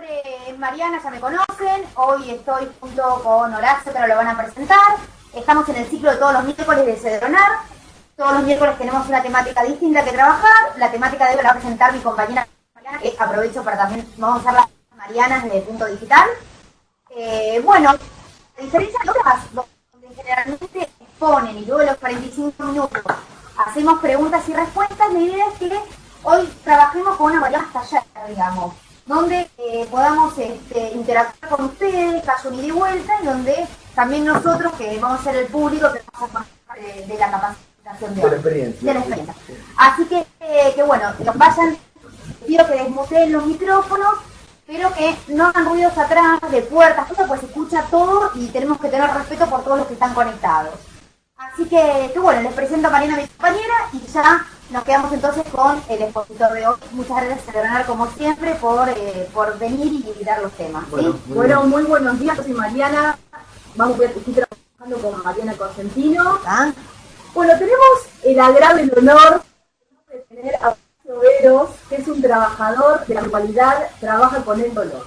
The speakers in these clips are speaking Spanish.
nombre es Mariana, ya me conocen. Hoy estoy junto con Horacio, que ahora lo van a presentar. Estamos en el ciclo de todos los miércoles de Cedronar. Todos los miércoles tenemos una temática distinta que trabajar. La temática de hoy la va a presentar mi compañera Mariana, que aprovecho para también, vamos a usar las Marianas de Punto Digital. Bueno, a diferencia de otras, donde generalmente exponen y luego de los 45 minutos hacemos preguntas y respuestas, la idea es que hoy trabajemos con una Mariana taller, digamos, donde podamos interactuar con ustedes, que haya un ida y vuelta, y donde también nosotros, que vamos a ser el público, que vamos a formar de la capacitación de la experiencia. Así que bueno, los vayan, pido que desmuteen los micrófonos, pero que no hagan ruidos atrás de puertas, pues se escucha todo y tenemos que tener respeto por todos los que están conectados. Así que bueno, les presento a Mariana, mi compañera, y ya nos quedamos entonces con el expositor de hoy. Muchas gracias, Cedronar, como siempre, por venir y dar los temas. ¿Sí? Bueno, muy buenos días, yo soy Mariana. Estoy trabajando con Mariana Cosentino. Bueno, tenemos el agrado y el honor de tener a Horacio Veros, que es un trabajador de la localidad, trabaja con el dolor.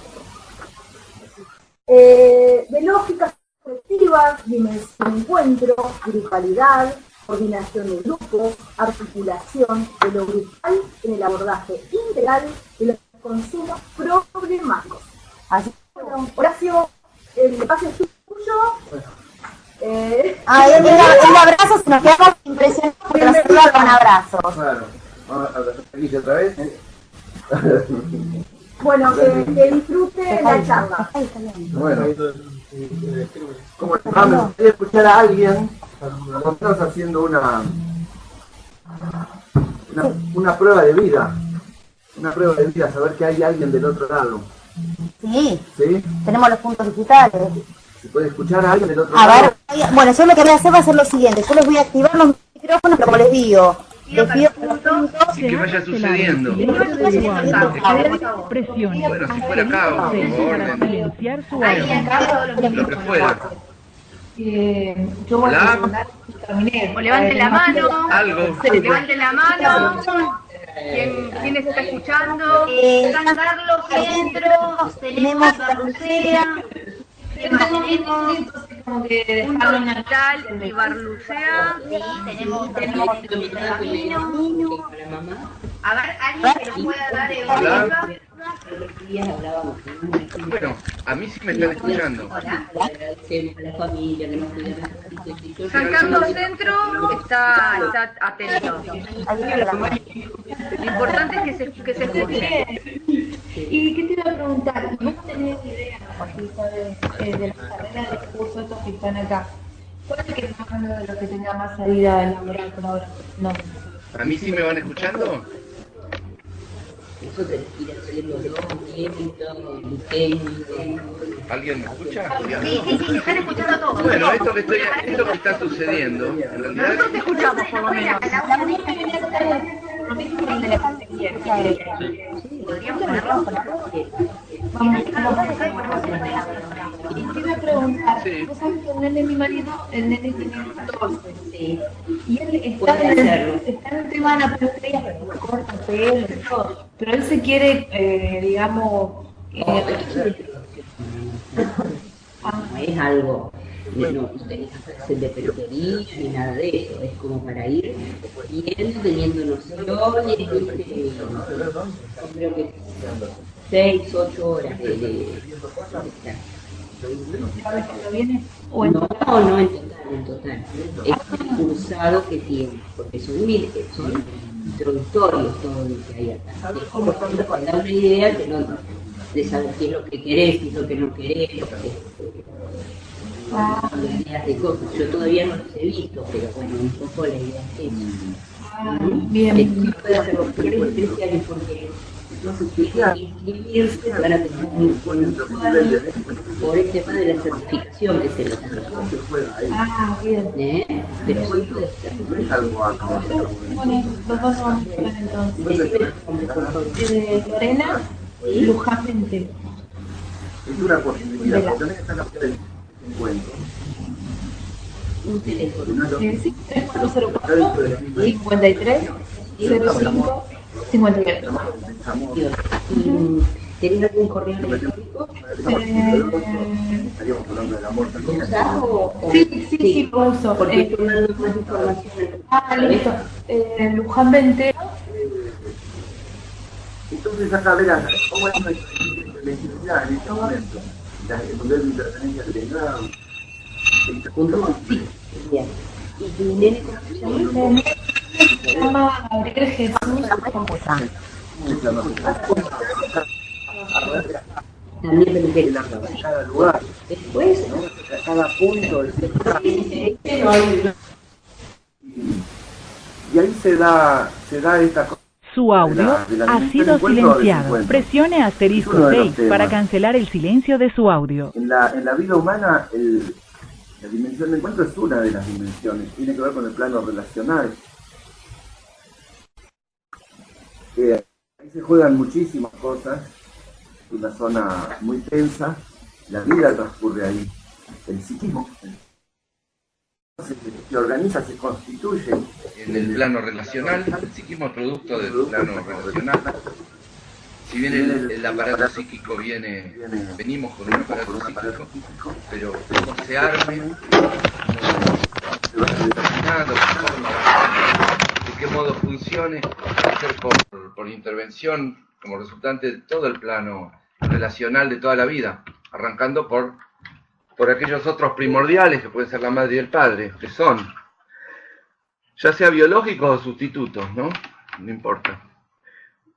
De lógicas colectivas, dimensión de encuentro, grupalidad, coordinación de grupos, articulación de lo grupal en el abordaje integral de los consumos problemáticos. Así que, bueno, Horacio, el espacio es tuyo. El abrazo, se nos quedamos impresionados porque nos saluda con abrazos. Claro, vamos a abrazar aquí otra vez. Bueno, que disfrute la charla. Bueno, como me gustaría escuchar a alguien, como estamos haciendo una prueba de vida. Una prueba de vida, saber que hay alguien del otro lado. Sí, ¿Sí? tenemos los puntos digitales. ¿Se puede escuchar a alguien del otro lado? A ver, bueno, yo lo que voy a hacer va a ser lo siguiente. Yo les voy a activar los micrófonos, pero como les digo, les pido Y que vaya sucediendo. Bueno, si fuera acá o por orden, lo que fuera. Hola. O levanten la mano. Algo. Levanten la mano. ¿Quién les está escuchando? San Carlos, Centro, tenemos Barlucea, Punto Digital y Barlucea. tenemos Camino. A ver, alguien que nos pueda dar Hola. evidencia. Bueno, a mí sí me están escuchando. San Carlos Centro está atento. Lo importante es que se escuche. ¿Y qué te iba a preguntar? ¿Vos tenés idea, si sabes, de las carreras de curso estos que están acá? ¿Cuál es el que está hablando de lo que tenga más salida laboral por ahora? No. ¿A mí sí me van escuchando? ¿Alguien me escucha? Sí, están escuchando todos. Bueno, esto que está sucediendo, en realidad... Nosotros te escuchamos, por lo menos. Podríamos ponerlo con la Y te iba a preguntar, Sí. vos sabés que el nene, mi marido, el nene tiene 14, sí. Y él está en el tema de la peluquería, corta pelo y todo. Pero él se quiere, digamos, No es algo, no tenés clases de peluquería ni nada de eso, es como para ir viendo, teniendo nociones, creo que 6, 8 horas de ¿sabes cuándo viene? ¿O en no, no en total, es el cursado que tiene, porque son introductorios todo lo que hay acá. Es como para dar una idea de saber qué es lo que querés, qué es lo que no querés, ideas de cosas. Yo todavía no los he visto, pero bueno, un poco la idea es bien. que puede hacer los primeros 13 años porque inscribirse van a tener un puntual por el tema de la certificación que se los Bien. pero sí puede ser. Bueno, los dos vamos a hablar entonces. Lorena Lujamente. Es una posibilidad, porque tenés que estar en encuentro. Un teléfono. Sí, 3404 53 05 58. ¿Tenés algún correo electrónico? Estaríamos hablando del amor también. ¿Usás o? Sí, lo uso. Porque estoy dando más información. Listo. Luján Ventero. Entonces, acá verán, ¿cómo es la intensidad en este momento? El nivel de interferencia que tendrá. ¿Punto? Sí. Bien. ¿Y tu nene cómo se llama? Se llama Gabriel Jesús. También peluquería. En cada lugar, Después, ¿no? A cada punto del sector. Y ahí se da esta cosa. Su audio de la ha dimensión sido encuentro o silenciado. desencuentro. Presione Es asterisco uno de los 6 temas. para cancelar el silencio de su audio. En la vida humana, la dimensión de encuentro es una de las dimensiones. Tiene que ver con el plano relacional. Ahí se juegan muchísimas cosas. Es una zona muy tensa. La vida transcurre ahí. El psiquismo se organiza, se constituye en el plano relacional. El psiquismo es producto del plano relacional. Si bien el aparato psíquico venimos con un aparato psíquico, pero cómo se arme, cómo se va determinando, de qué modo funcione, va a ser por intervención como resultante de todo el plano relacional de toda la vida, arrancando por aquellos otros primordiales que pueden ser la madre y el padre, que son, ya sea biológicos o sustitutos, ¿no? No importa.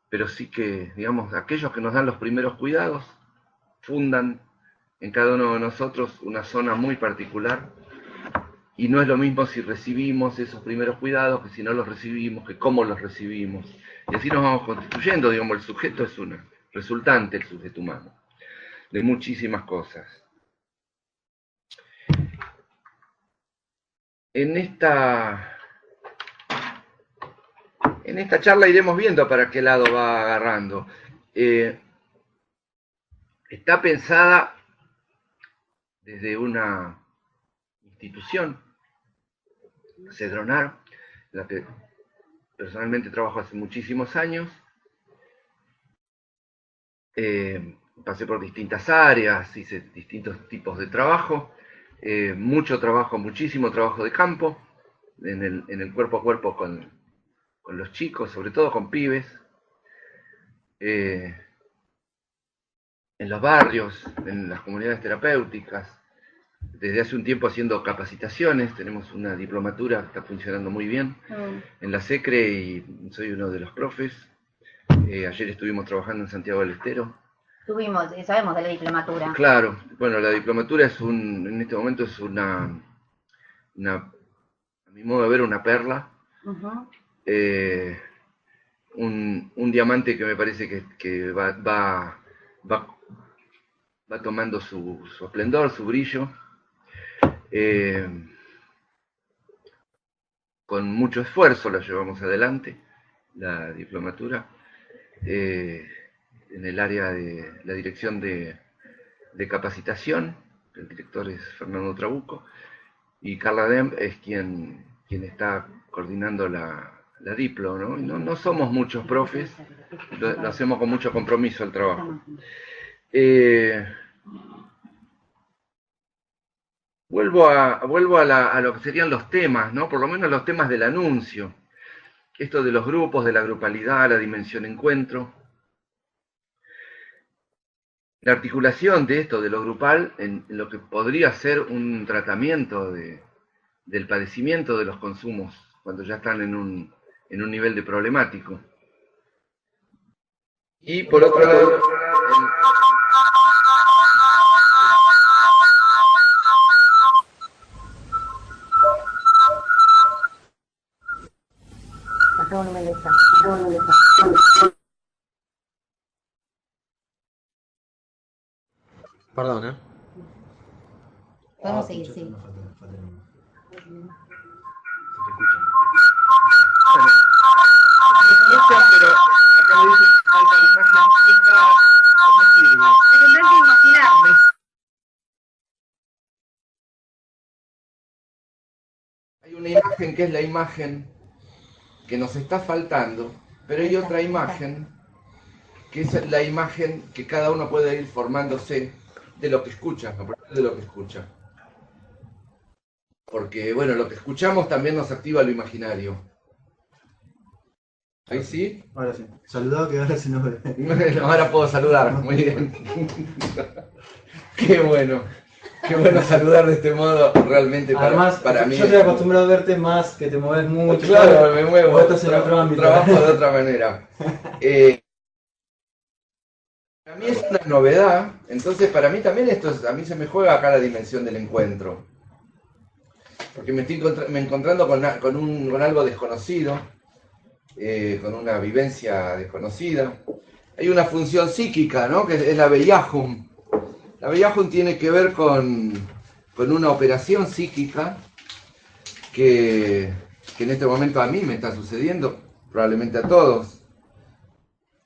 Pero sí que, digamos, aquellos que nos dan los primeros cuidados, fundan en cada uno de nosotros una zona muy particular, y no es lo mismo si recibimos esos primeros cuidados que si no los recibimos, que cómo los recibimos. Y así nos vamos constituyendo, digamos, el sujeto es una resultante, el sujeto humano, de muchísimas cosas. En esta charla iremos viendo para qué lado va agarrando. Está pensada desde una institución, Cedronar, en la que personalmente trabajo hace muchísimos años. Pasé por distintas áreas, hice distintos tipos de trabajo, muchísimo trabajo de campo, en el cuerpo a cuerpo con los chicos, sobre todo con pibes, en los barrios, en las comunidades terapéuticas, desde hace un tiempo haciendo capacitaciones. Tenemos una diplomatura que está funcionando muy bien en la SECRE y soy uno de los profes. Ayer estuvimos trabajando en Santiago del Estero. Sabemos de la diplomatura. Claro, bueno, la diplomatura en este momento es a mi modo de ver, una perla. Un diamante que me parece que va tomando su esplendor, su brillo, con mucho esfuerzo la llevamos adelante, la diplomatura, en el área de la dirección de capacitación. El director es Fernando Trabuco, y Carla Demb es quien está coordinando la diplo, ¿no? No somos muchos profes, lo hacemos con mucho compromiso el trabajo. Vuelvo a lo que serían los temas, ¿no? Por lo menos los temas del anuncio. Esto de los grupos, de la grupalidad, la dimensión encuentro. La articulación de esto, de lo grupal, en lo que podría ser un tratamiento del padecimiento de los consumos, cuando ya están en un nivel de problemático. Y por otro lado, Perdón, ¿eh? Podemos seguir, sí. escuchan, pero acá me dicen que falta la imagen y esta no me sirve. Te tendrán que imaginar. Hay una imagen que es la imagen que nos está faltando, pero hay otra imagen que es la imagen que cada uno puede ir formándose de lo que escucha, a partir de lo que escucha. Porque, bueno, lo que escuchamos también nos activa lo imaginario. ¿Ahí sí? Ahora sí. Saludado que ahora se nos ve. Bueno, ahora puedo saludar, muy bien. Qué bueno saludar de este modo, realmente Además, para mí. Yo estoy acostumbrado a verte más, que te mueves mucho. Claro, me muevo. Vos estás en otro ámbito. Trabajo de otra manera. Para mí es una novedad, entonces para mí también a mí se me juega acá la dimensión del encuentro. Porque me estoy encontrando con algo desconocido, con una vivencia desconocida. Hay una función psíquica, ¿no? Que es la Bellahum. La Bellahum tiene que ver con una operación psíquica que en este momento a mí me está sucediendo, probablemente a todos.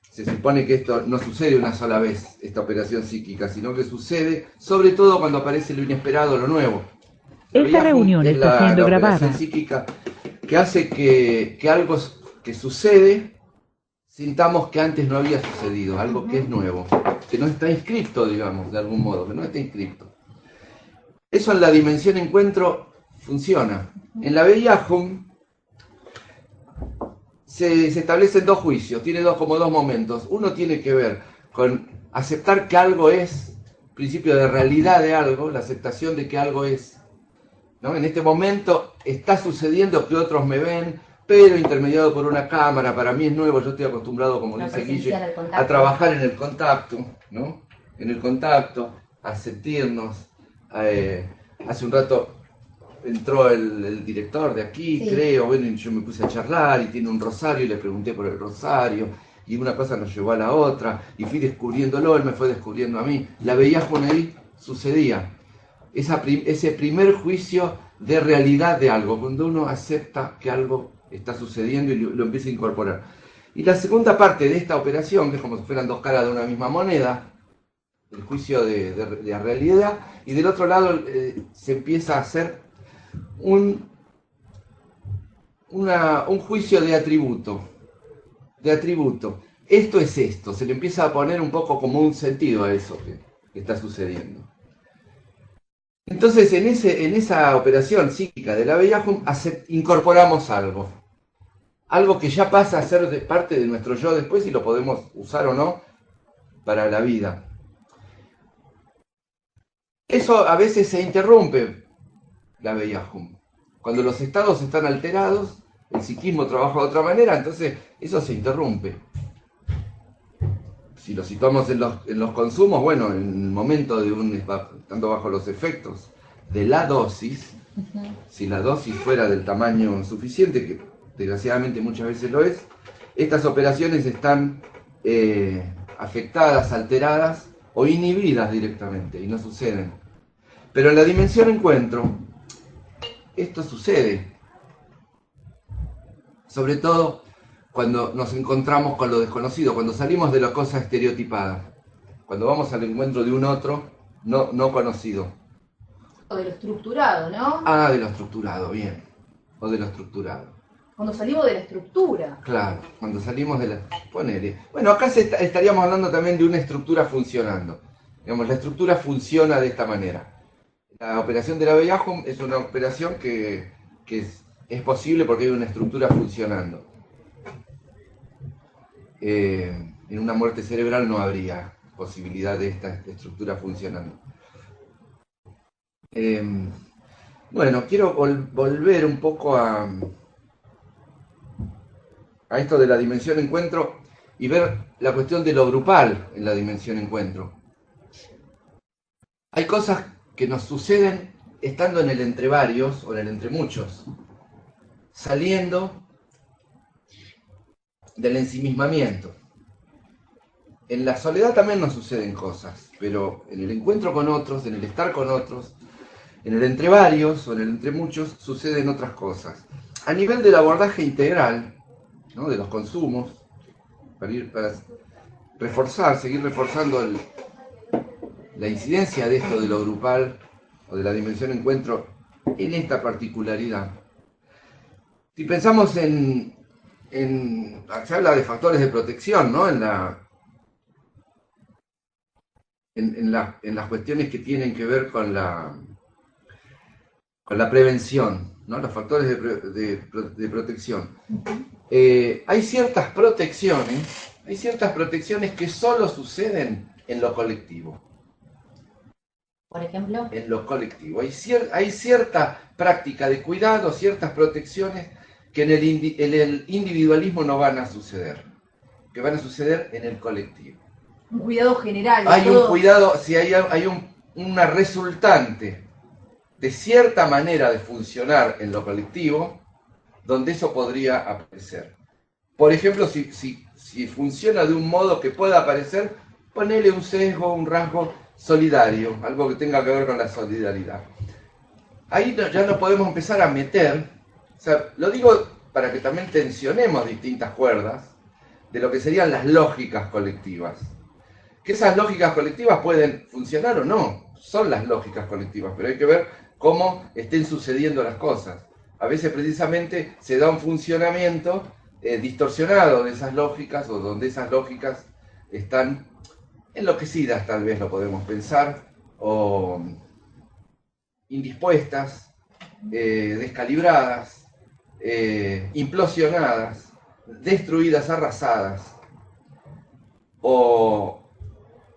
Se supone que esto no sucede una sola vez, esta operación psíquica, sino que sucede sobre todo cuando aparece lo inesperado, lo nuevo. Esta reunión está siendo grabada. Operación psíquica que hace que algo que sucede sintamos que antes no había sucedido, algo que es nuevo, que no está inscripto, digamos, de algún modo, que no está inscripto. Eso en la dimensión encuentro funciona. En la Bellahum se establecen dos juicios, tiene como dos momentos. Uno tiene que ver con aceptar que algo es, principio de realidad de algo, la aceptación de que algo es, ¿no? En este momento está sucediendo que otros me ven, pero intermediado por una cámara, para mí es nuevo, yo estoy acostumbrado, como dice Guille, a trabajar en el contacto, ¿no? En el contacto, a sentirnos. Hace un rato entró el director de aquí, sí, creo, bueno, y yo me puse a charlar y tiene un rosario y le pregunté por el rosario y una cosa nos llevó a la otra y fui descubriéndolo, él me fue descubriendo a mí. La Bellahum ahí sucedía, ese primer juicio de realidad de algo, cuando uno acepta que algo está sucediendo y lo empieza a incorporar. Y la segunda parte de esta operación, que es como si fueran dos caras de una misma moneda, el juicio de realidad, y del otro lado se empieza a hacer un juicio de atributo. Esto es esto, se le empieza a poner un poco como un sentido a eso que está sucediendo. Entonces en esa operación psíquica de la Bellahum incorporamos algo que ya pasa a ser parte de nuestro yo después y lo podemos usar o no para la vida. Eso a veces se interrumpe, la Bellahum. Cuando los estados están alterados, el psiquismo trabaja de otra manera, entonces eso se interrumpe. Si lo situamos en los consumos, bueno, en el momento estando bajo los efectos de la dosis, si la dosis fuera del tamaño suficiente, que desgraciadamente muchas veces lo es, estas operaciones están afectadas, alteradas o inhibidas directamente y no suceden. Pero en la dimensión encuentro, esto sucede. Sobre todo cuando nos encontramos con lo desconocido, cuando salimos de la cosa estereotipada, cuando vamos al encuentro de un otro no conocido. O de lo estructurado, ¿no? Ah, de lo estructurado, bien. O de lo estructurado. Cuando salimos de la estructura. Claro, cuando salimos de la... Ponele. Bueno, acá estaríamos hablando también de una estructura funcionando. Digamos, la estructura funciona de esta manera. La operación de la Bellahum es una operación que es posible porque hay una estructura funcionando. En una muerte cerebral no habría posibilidad de esta estructura funcionando. Bueno, quiero volver un poco a esto de la dimensión encuentro y ver la cuestión de lo grupal en la dimensión encuentro. Hay cosas que nos suceden estando en el entre varios o en el entre muchos, saliendo del ensimismamiento. En la soledad también nos suceden cosas, pero en el encuentro con otros, en el estar con otros, en el entre varios o en el entre muchos, suceden otras cosas. A nivel del abordaje integral, ¿no?, de los consumos, para reforzar, seguir reforzando la incidencia de esto de lo grupal o de la dimensión encuentro en esta particularidad. Si pensamos se habla de factores de protección, ¿no?, en en las cuestiones que tienen que ver con la prevención, ¿no? Los factores de protección. Hay ciertas protecciones que solo suceden en lo colectivo. Por ejemplo, En lo colectivo. Hay cierta práctica de cuidado, ciertas protecciones que en el individualismo no van a suceder, que van a suceder en el colectivo. Un cuidado general. Hay un cuidado, si hay una resultante de cierta manera de funcionar en lo colectivo, donde eso podría aparecer. Por ejemplo, si funciona de un modo que pueda aparecer, ponele un sesgo, un rasgo solidario, algo que tenga que ver con la solidaridad. Ahí ya no podemos empezar a meter, o sea, lo digo para que también tensionemos distintas cuerdas de lo que serían las lógicas colectivas. Que esas lógicas colectivas pueden funcionar o no, son las lógicas colectivas, pero hay que ver cómo estén sucediendo las cosas. A veces precisamente se da un funcionamiento distorsionado de esas lógicas, o donde esas lógicas están enloquecidas, tal vez lo podemos pensar, o indispuestas, descalibradas, implosionadas, destruidas, arrasadas, o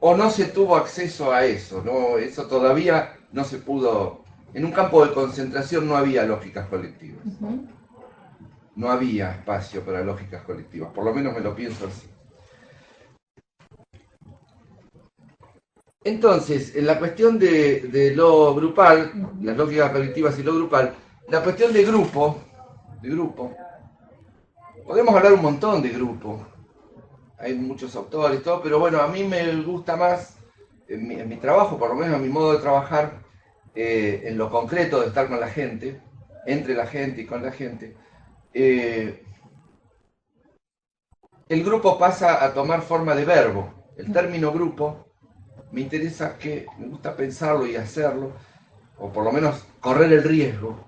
no se tuvo acceso a eso, ¿no? Eso todavía no se pudo. En un campo de concentración no había lógicas colectivas. No había espacio para lógicas colectivas, por lo menos me lo pienso así. Entonces, en la cuestión de lo grupal, las lógicas colectivas y lo grupal, la cuestión de grupo, podemos hablar un montón de grupo. Hay muchos autores y todo, pero bueno, a mí me gusta más, en mi trabajo, por lo menos en mi modo de trabajar, en lo concreto de estar con la gente, entre la gente y con la gente, el grupo pasa a tomar forma de verbo. El término grupo me gusta pensarlo y hacerlo, o por lo menos correr el riesgo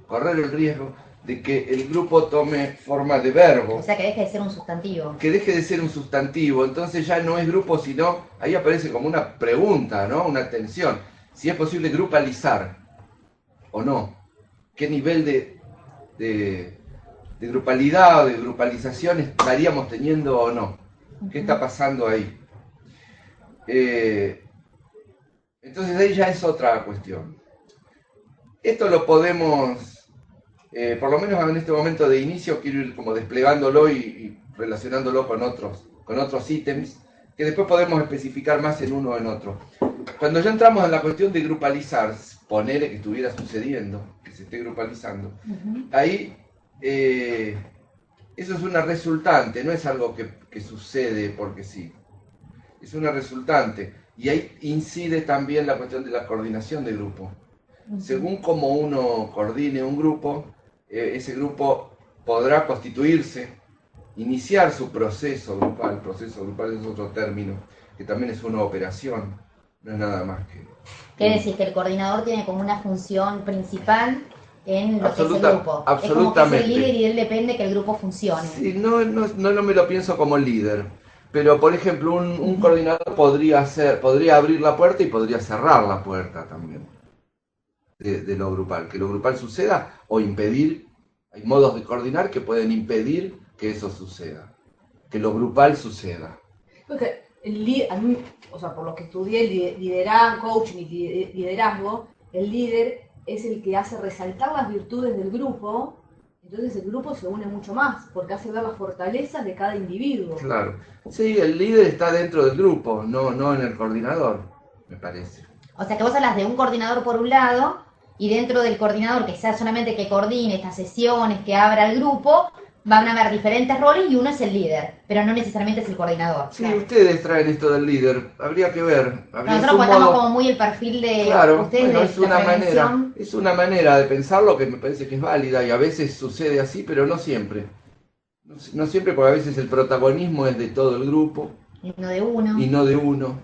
de que el grupo tome forma de verbo. O sea, que deje de ser un sustantivo. Que deje de ser un sustantivo, entonces ya no es grupo, sino, ahí aparece como una pregunta, ¿no? Una tensión. Si es posible grupalizar o no. ¿Qué nivel de grupalidad o de grupalización estaríamos teniendo o no? ¿Qué está pasando ahí? Entonces ahí ya es otra cuestión. Esto lo podemos... por lo menos en este momento de inicio quiero ir como desplegándolo y relacionándolo con otros ítems que después podemos especificar más en uno o en otro. Cuando ya entramos en la cuestión de grupalizar, poner que estuviera sucediendo, que se esté grupalizando, ahí eso es una resultante, no es algo que sucede porque sí, es una resultante. Y ahí incide también la cuestión de la coordinación de grupo. Según cómo uno coordine un grupo, ese grupo podrá constituirse, iniciar su proceso grupal. Proceso grupal es otro término, que también es una operación, no es nada más que... ¿Qué decís? Que el coordinador tiene como una función principal en lo que es el grupo. Absolutamente. Es como que es el líder y de él depende que el grupo funcione. Sí, no me lo pienso como líder, pero por ejemplo un coordinador podría abrir la puerta y podría cerrar la puerta también. De lo grupal, que lo grupal suceda o impedir, hay modos de coordinar que pueden impedir que eso suceda, que lo grupal suceda. Porque a mí, o sea, por lo que estudié liderazgo, coaching y liderazgo, el líder es el que hace resaltar las virtudes del grupo, entonces el grupo se une mucho más, porque hace ver las fortalezas de cada individuo. Claro, sí, el líder está dentro del grupo, no en el coordinador, me parece. O sea que vos hablas de un coordinador por un lado, y dentro del coordinador, que sea solamente que coordine estas sesiones, que abra el grupo, van a haber diferentes roles y uno es el líder, pero no necesariamente es el coordinador. Sí, claro. Ustedes traen esto del líder, habría que ver. Nosotros contamos como muy el perfil de claro, ustedes, bueno, de es una manera de pensarlo que me parece que es válida y a veces sucede así, pero no siempre. No siempre, porque a veces el protagonismo es de todo el grupo. Y no de uno. Y no de uno.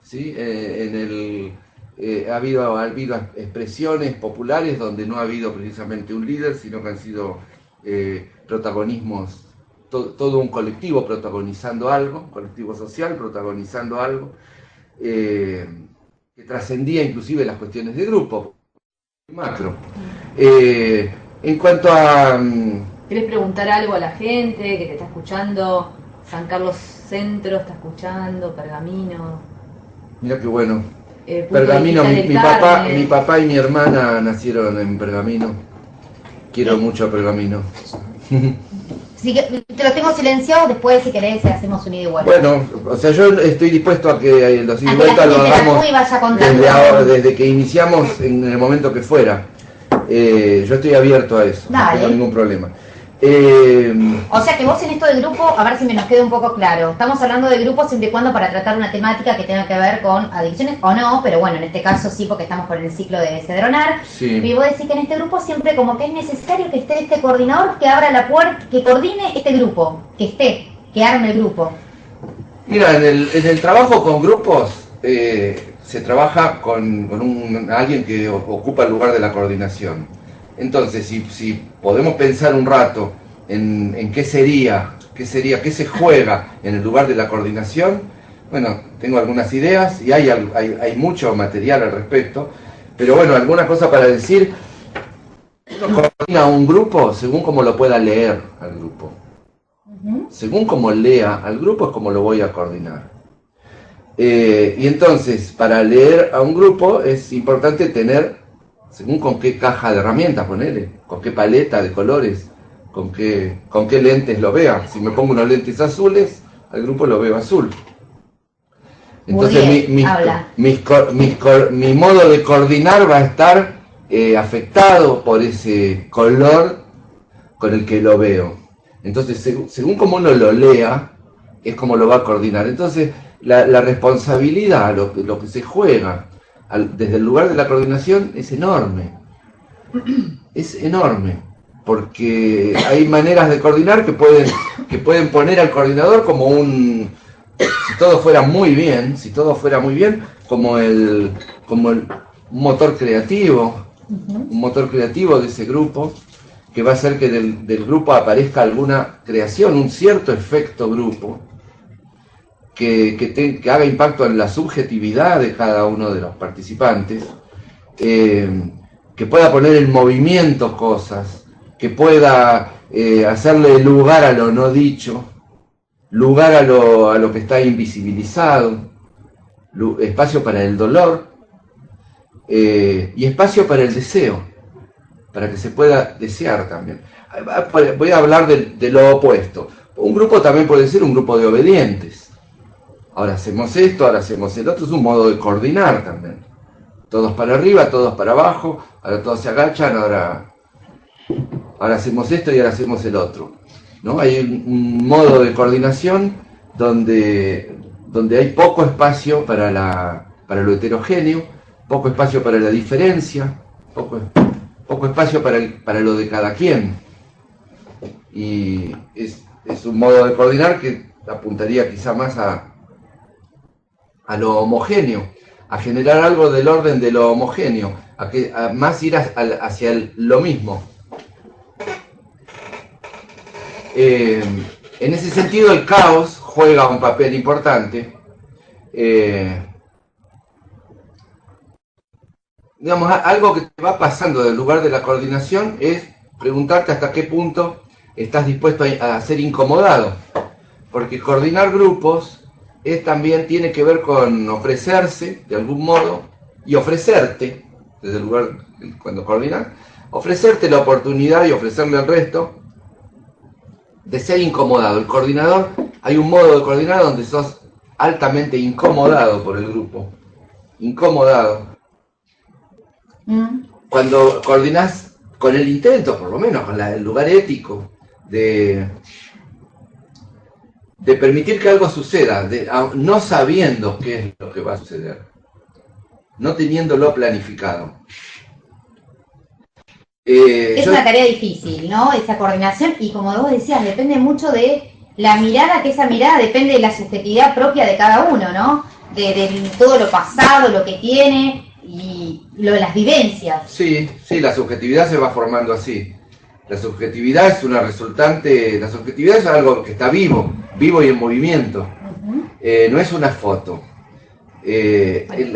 ¿Sí? Ha habido expresiones populares donde no ha habido precisamente un líder, sino que han sido protagonismos, todo un colectivo protagonizando algo, colectivo social protagonizando algo. trascendía inclusive las cuestiones de grupo, macro. En cuanto a... ¿Querés preguntar algo a la gente que te está escuchando? San Carlos Centro está escuchando, Pergamino. Mira qué bueno. Punto Pergamino, de vista del mi papá y mi hermana nacieron en Pergamino. Quiero mucho a Pergamino. Sí, te lo tengo silenciado, después si querés hacemos un ida y vuelta. Bueno, o sea, yo estoy dispuesto a que los ida y vuelta lo hagamos desde ahora, desde que iniciamos en el momento que fuera. Yo estoy abierto a eso, no tengo ningún problema. O sea que vos en esto del grupo, a ver si me nos queda un poco claro, estamos hablando de grupos siempre y cuando para tratar una temática que tenga que ver con adicciones o no, pero bueno, en este caso sí, porque estamos con el ciclo de Cedronar. Sí. Y vos decís que en este grupo siempre como que es necesario que esté este coordinador que abra la puerta, que coordine este grupo, que arme el grupo. Mira, en el trabajo con grupos se trabaja con alguien que ocupa el lugar de la coordinación. Entonces, si podemos pensar un rato en qué se juega en el lugar de la coordinación, bueno, tengo algunas ideas y hay mucho material al respecto, pero bueno, alguna cosa para decir. Uno coordina un grupo según como lo pueda leer al grupo. Según como lea al grupo es como lo voy a coordinar. Y entonces, para leer a un grupo es importante tener, según con qué caja de herramientas, ponele, con qué paleta de colores, con qué lentes lo vea. Si me pongo unos lentes azules, al grupo lo veo azul. Entonces mi modo de coordinar va a estar afectado por ese color con el que lo veo. Entonces, según como uno lo lea, es como lo va a coordinar. Entonces, la responsabilidad, lo que se juega desde el lugar de la coordinación es enorme. Es enorme. Porque hay maneras de coordinar que pueden poner al coordinador como un... Si todo fuera muy bien, como un motor creativo. Un motor creativo de ese grupo, que va a hacer que del grupo aparezca alguna creación, un cierto efecto grupo, que haga impacto en la subjetividad de cada uno de los participantes, que pueda poner en movimiento cosas, que pueda hacerle lugar a lo no dicho, lugar a lo que está invisibilizado, espacio para el dolor, y espacio para el deseo, para que se pueda desear también. Voy a hablar de lo opuesto. Un grupo también puede ser un grupo de obedientes. Ahora hacemos esto, ahora hacemos el otro, es un modo de coordinar también. Todos para arriba, todos para abajo, ahora todos se agachan, ahora hacemos esto y ahora hacemos el otro, ¿no? Hay un modo de coordinación donde hay poco espacio para lo heterogéneo, poco espacio para la diferencia, poco espacio para lo de cada quien. Y es un modo de coordinar que apuntaría quizá más a lo homogéneo, a generar algo del orden de lo homogéneo, a más ir hacia lo mismo. En ese sentido el caos juega un papel importante. Digamos, algo que te va pasando del lugar de la coordinación es preguntarte hasta qué punto estás dispuesto a ser incomodado, porque coordinar grupos también tiene que ver con ofrecerse de algún modo y ofrecerte, desde el lugar cuando coordinas, ofrecerte la oportunidad y ofrecerle al resto de ser incomodado. El coordinador, hay un modo de coordinar donde sos altamente incomodado por el grupo, incomodado. Cuando coordinás con el intento, por lo menos con el lugar ético, de permitir que algo suceda, no sabiendo qué es lo que va a suceder, no teniéndolo planificado. Es una tarea difícil, ¿no? Esa coordinación, y como vos decías, depende mucho de la mirada, que esa mirada depende de la subjetividad propia de cada uno, ¿no? De todo lo pasado, lo que tiene y lo de las vivencias. Sí, la subjetividad se va formando así. La subjetividad es una resultante, la subjetividad es algo que está vivo y en movimiento. No es una foto. es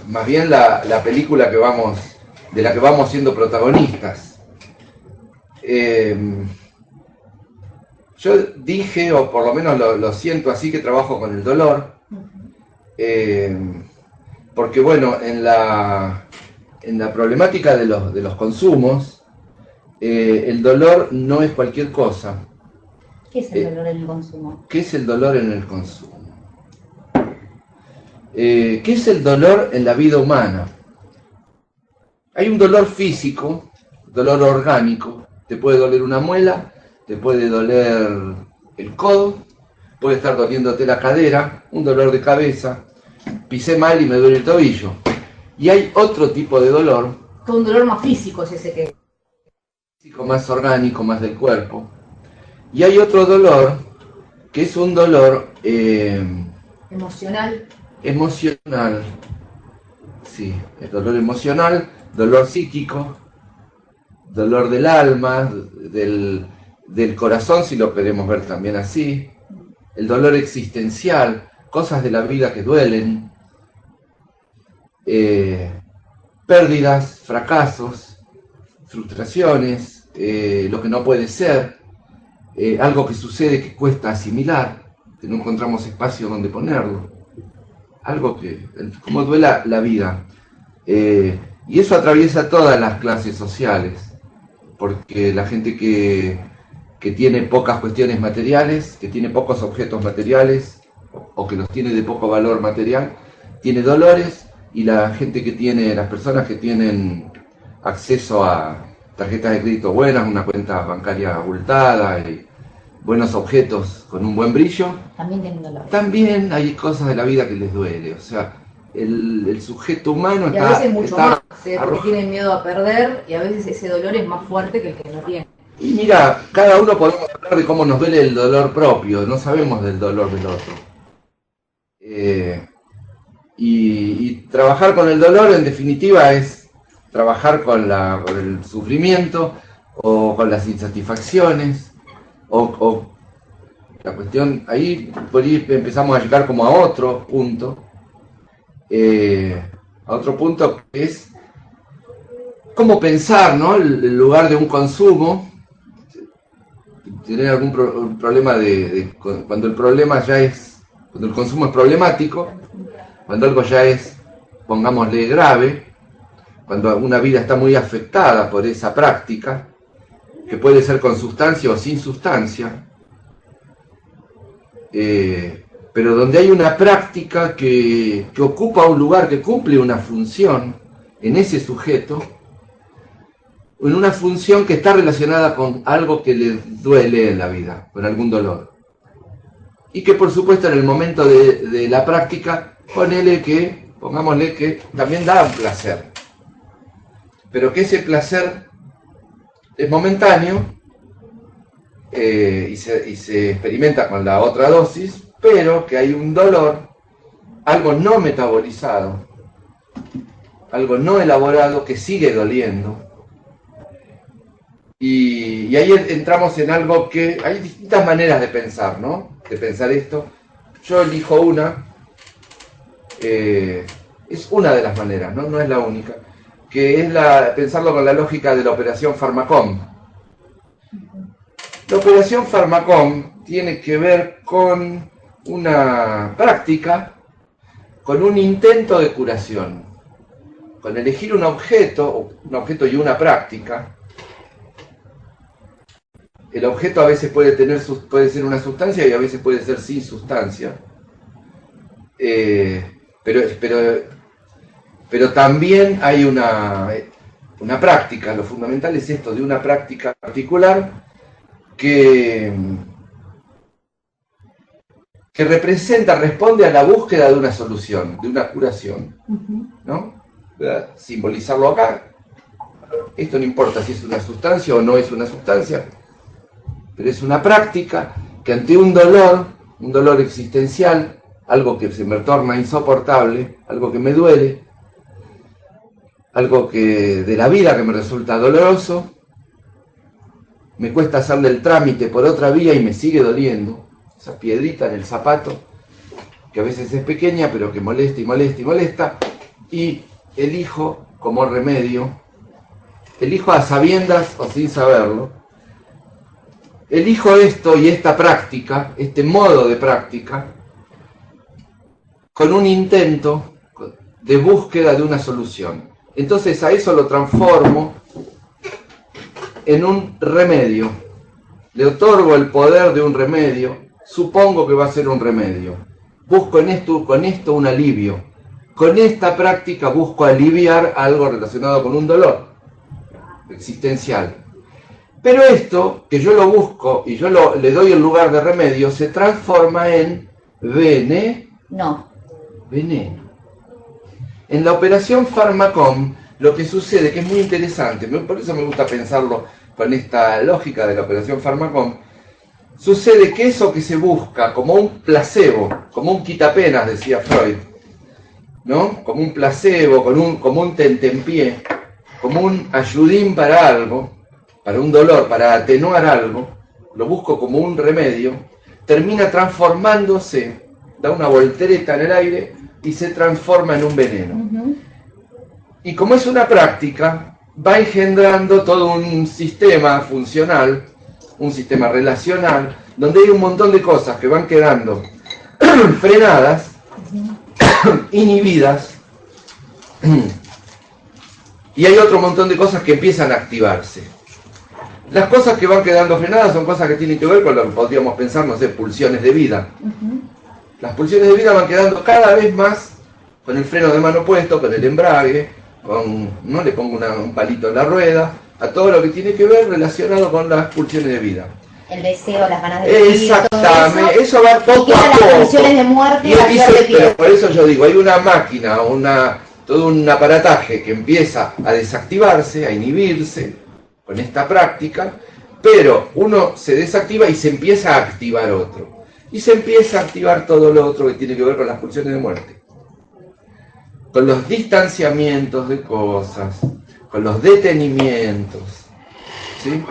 más bien la película de la que vamos siendo protagonistas. Yo dije, o por lo menos lo siento así, que trabajo con el dolor, porque bueno, en la problemática de los consumos, el dolor no es cualquier cosa. ¿Qué es el dolor en el consumo? ¿Qué es el dolor en el consumo? ¿Qué es el dolor en la vida humana? Hay un dolor físico, dolor orgánico. Te puede doler una muela, te puede doler el codo, puede estar doliéndote la cadera, un dolor de cabeza, pisé mal y me duele el tobillo. Y hay otro tipo de dolor. Todo un dolor más físico es ese que... Físico, más orgánico, más del cuerpo. Y hay otro dolor, que es un dolor... emocional. Emocional. Sí, el dolor emocional, dolor psíquico, dolor del alma, del corazón, si lo queremos ver también así. El dolor existencial, cosas de la vida que duelen. Pérdidas, fracasos, frustraciones, lo que no puede ser, algo que sucede que cuesta asimilar, que no encontramos espacio donde ponerlo, algo que, como duela la vida. Y eso atraviesa todas las clases sociales, porque la gente que tiene pocas cuestiones materiales, que tiene pocos objetos materiales, o que los tiene de poco valor material, tiene dolores. Y la gente que tiene, las personas que tienen acceso a tarjetas de crédito buenas, una cuenta bancaria abultada y buenos objetos con un buen brillo, También tienen dolor. también hay cosas de la vida que les duele. O sea, el sujeto humano Y a veces mucho más, porque arrojado. tienen miedo a perder y a veces ese dolor es más fuerte que el que no tiene. Y mira, cada uno podemos hablar de cómo nos duele el dolor propio, no sabemos del dolor del otro. Y trabajar con el dolor, en definitiva, es trabajar con el sufrimiento o con las insatisfacciones, o la cuestión, ahí por ahí empezamos a llegar como a otro punto que es cómo pensar, ¿no? El lugar de un consumo, tener algún problema cuando el problema ya es, cuando el consumo es problemático, cuando algo ya es, pongámosle, grave, cuando una vida está muy afectada por esa práctica, que puede ser con sustancia o sin sustancia, pero donde hay una práctica que ocupa un lugar, que cumple una función en ese sujeto, en una función que está relacionada con algo que le duele en la vida, con algún dolor. Y que por supuesto en el momento de la práctica, pongámosle que también da un placer. Pero que ese placer es momentáneo y se experimenta con la otra dosis, pero que hay un dolor, algo no metabolizado, algo no elaborado que sigue doliendo. Y ahí entramos en algo que hay distintas maneras de pensar, ¿no? De pensar esto. Yo elijo una, es una de las maneras, ¿no? No es la única, que es pensarlo con la lógica de la operación Pharmacom. La operación Pharmacom tiene que ver con una práctica, con un intento de curación, con elegir un objeto y una práctica. El objeto a veces puede ser una sustancia y a veces puede ser sin sustancia. Pero también hay una práctica. Lo fundamental es esto, de una práctica particular que responde a la búsqueda de una solución, de una curación, ¿no? Voy a simbolizarlo acá. Esto no importa si es una sustancia o no es una sustancia, pero es una práctica que ante un dolor existencial, algo que se me torna insoportable, algo que me duele, algo de la vida que me resulta doloroso, me cuesta hacerle el trámite por otra vía y me sigue doliendo, esa piedrita en el zapato, que a veces es pequeña, pero que molesta y molesta y molesta, y elijo como remedio, elijo a sabiendas o sin saberlo, elijo esto y esta práctica, este modo de práctica, con un intento de búsqueda de una solución. Entonces a eso lo transformo en un remedio. Le otorgo el poder de un remedio, supongo que va a ser un remedio. Busco con esto un alivio. Con esta práctica busco aliviar algo relacionado con un dolor existencial. Pero esto, que yo lo busco y yo le doy el lugar de remedio, se transforma en veneno. En la operación Pharmacom, lo que sucede, que es muy interesante, por eso me gusta pensarlo con esta lógica de la operación Pharmacom, sucede que eso que se busca como un placebo, como un quitapenas, decía Freud, ¿no? Como un placebo, como un tentempié, como un ayudín para algo, para un dolor, para atenuar algo, lo busco como un remedio, termina transformándose, da una voltereta en el aire y se transforma en un veneno. Y como es una práctica, va engendrando todo un sistema funcional, un sistema relacional, donde hay un montón de cosas que van quedando frenadas, inhibidas, y hay otro montón de cosas que empiezan a activarse. Las cosas que van quedando frenadas son cosas que tienen que ver con lo que podríamos pensar, no sé, pulsiones de vida. Las pulsiones de vida van quedando cada vez más con el freno de mano puesto, con el embrague, no le pongo un palito en la rueda, a todo lo que tiene que ver relacionado con las pulsiones de vida. El deseo, las ganas de vivir, exactamente, todo eso va poco a poco. Las pulsiones de muerte y pero por eso yo digo, hay una máquina, todo un aparataje que empieza a desactivarse, a inhibirse con esta práctica, pero uno se desactiva y se empieza a activar otro. Y se empieza a activar todo lo otro que tiene que ver con las pulsiones de muerte. Con los distanciamientos de cosas, con los detenimientos, ¿sí?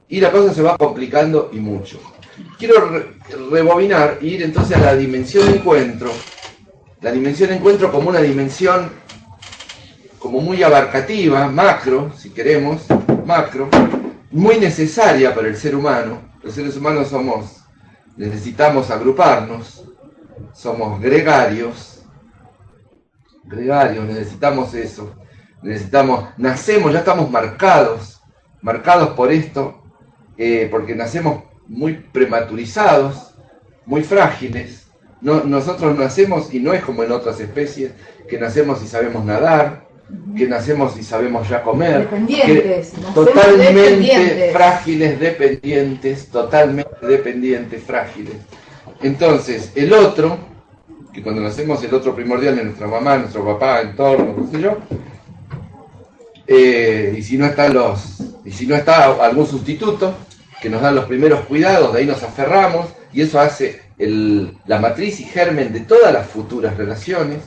Y la cosa se va complicando y mucho. Quiero rebobinar e ir entonces a la dimensión encuentro. La dimensión encuentro como una dimensión como muy abarcativa, macro, si queremos, macro, muy necesaria para el ser humano. Los seres humanos necesitamos agruparnos, somos gregarios, necesitamos eso, nacemos, ya estamos marcados por esto, porque nacemos muy prematurizados, muy frágiles. Nosotros nacemos y no es como en otras especies, que nacemos y sabemos nadar, que nacemos y sabemos ya comer, Dependientes, totalmente frágiles, dependientes, frágiles. Entonces, el otro, que cuando nacemos el otro primordial es nuestra mamá, nuestro papá, entorno, qué sé yo, y si no está algún sustituto que nos dan los primeros cuidados, de ahí nos aferramos, y eso hace la matriz y germen de todas las futuras relaciones,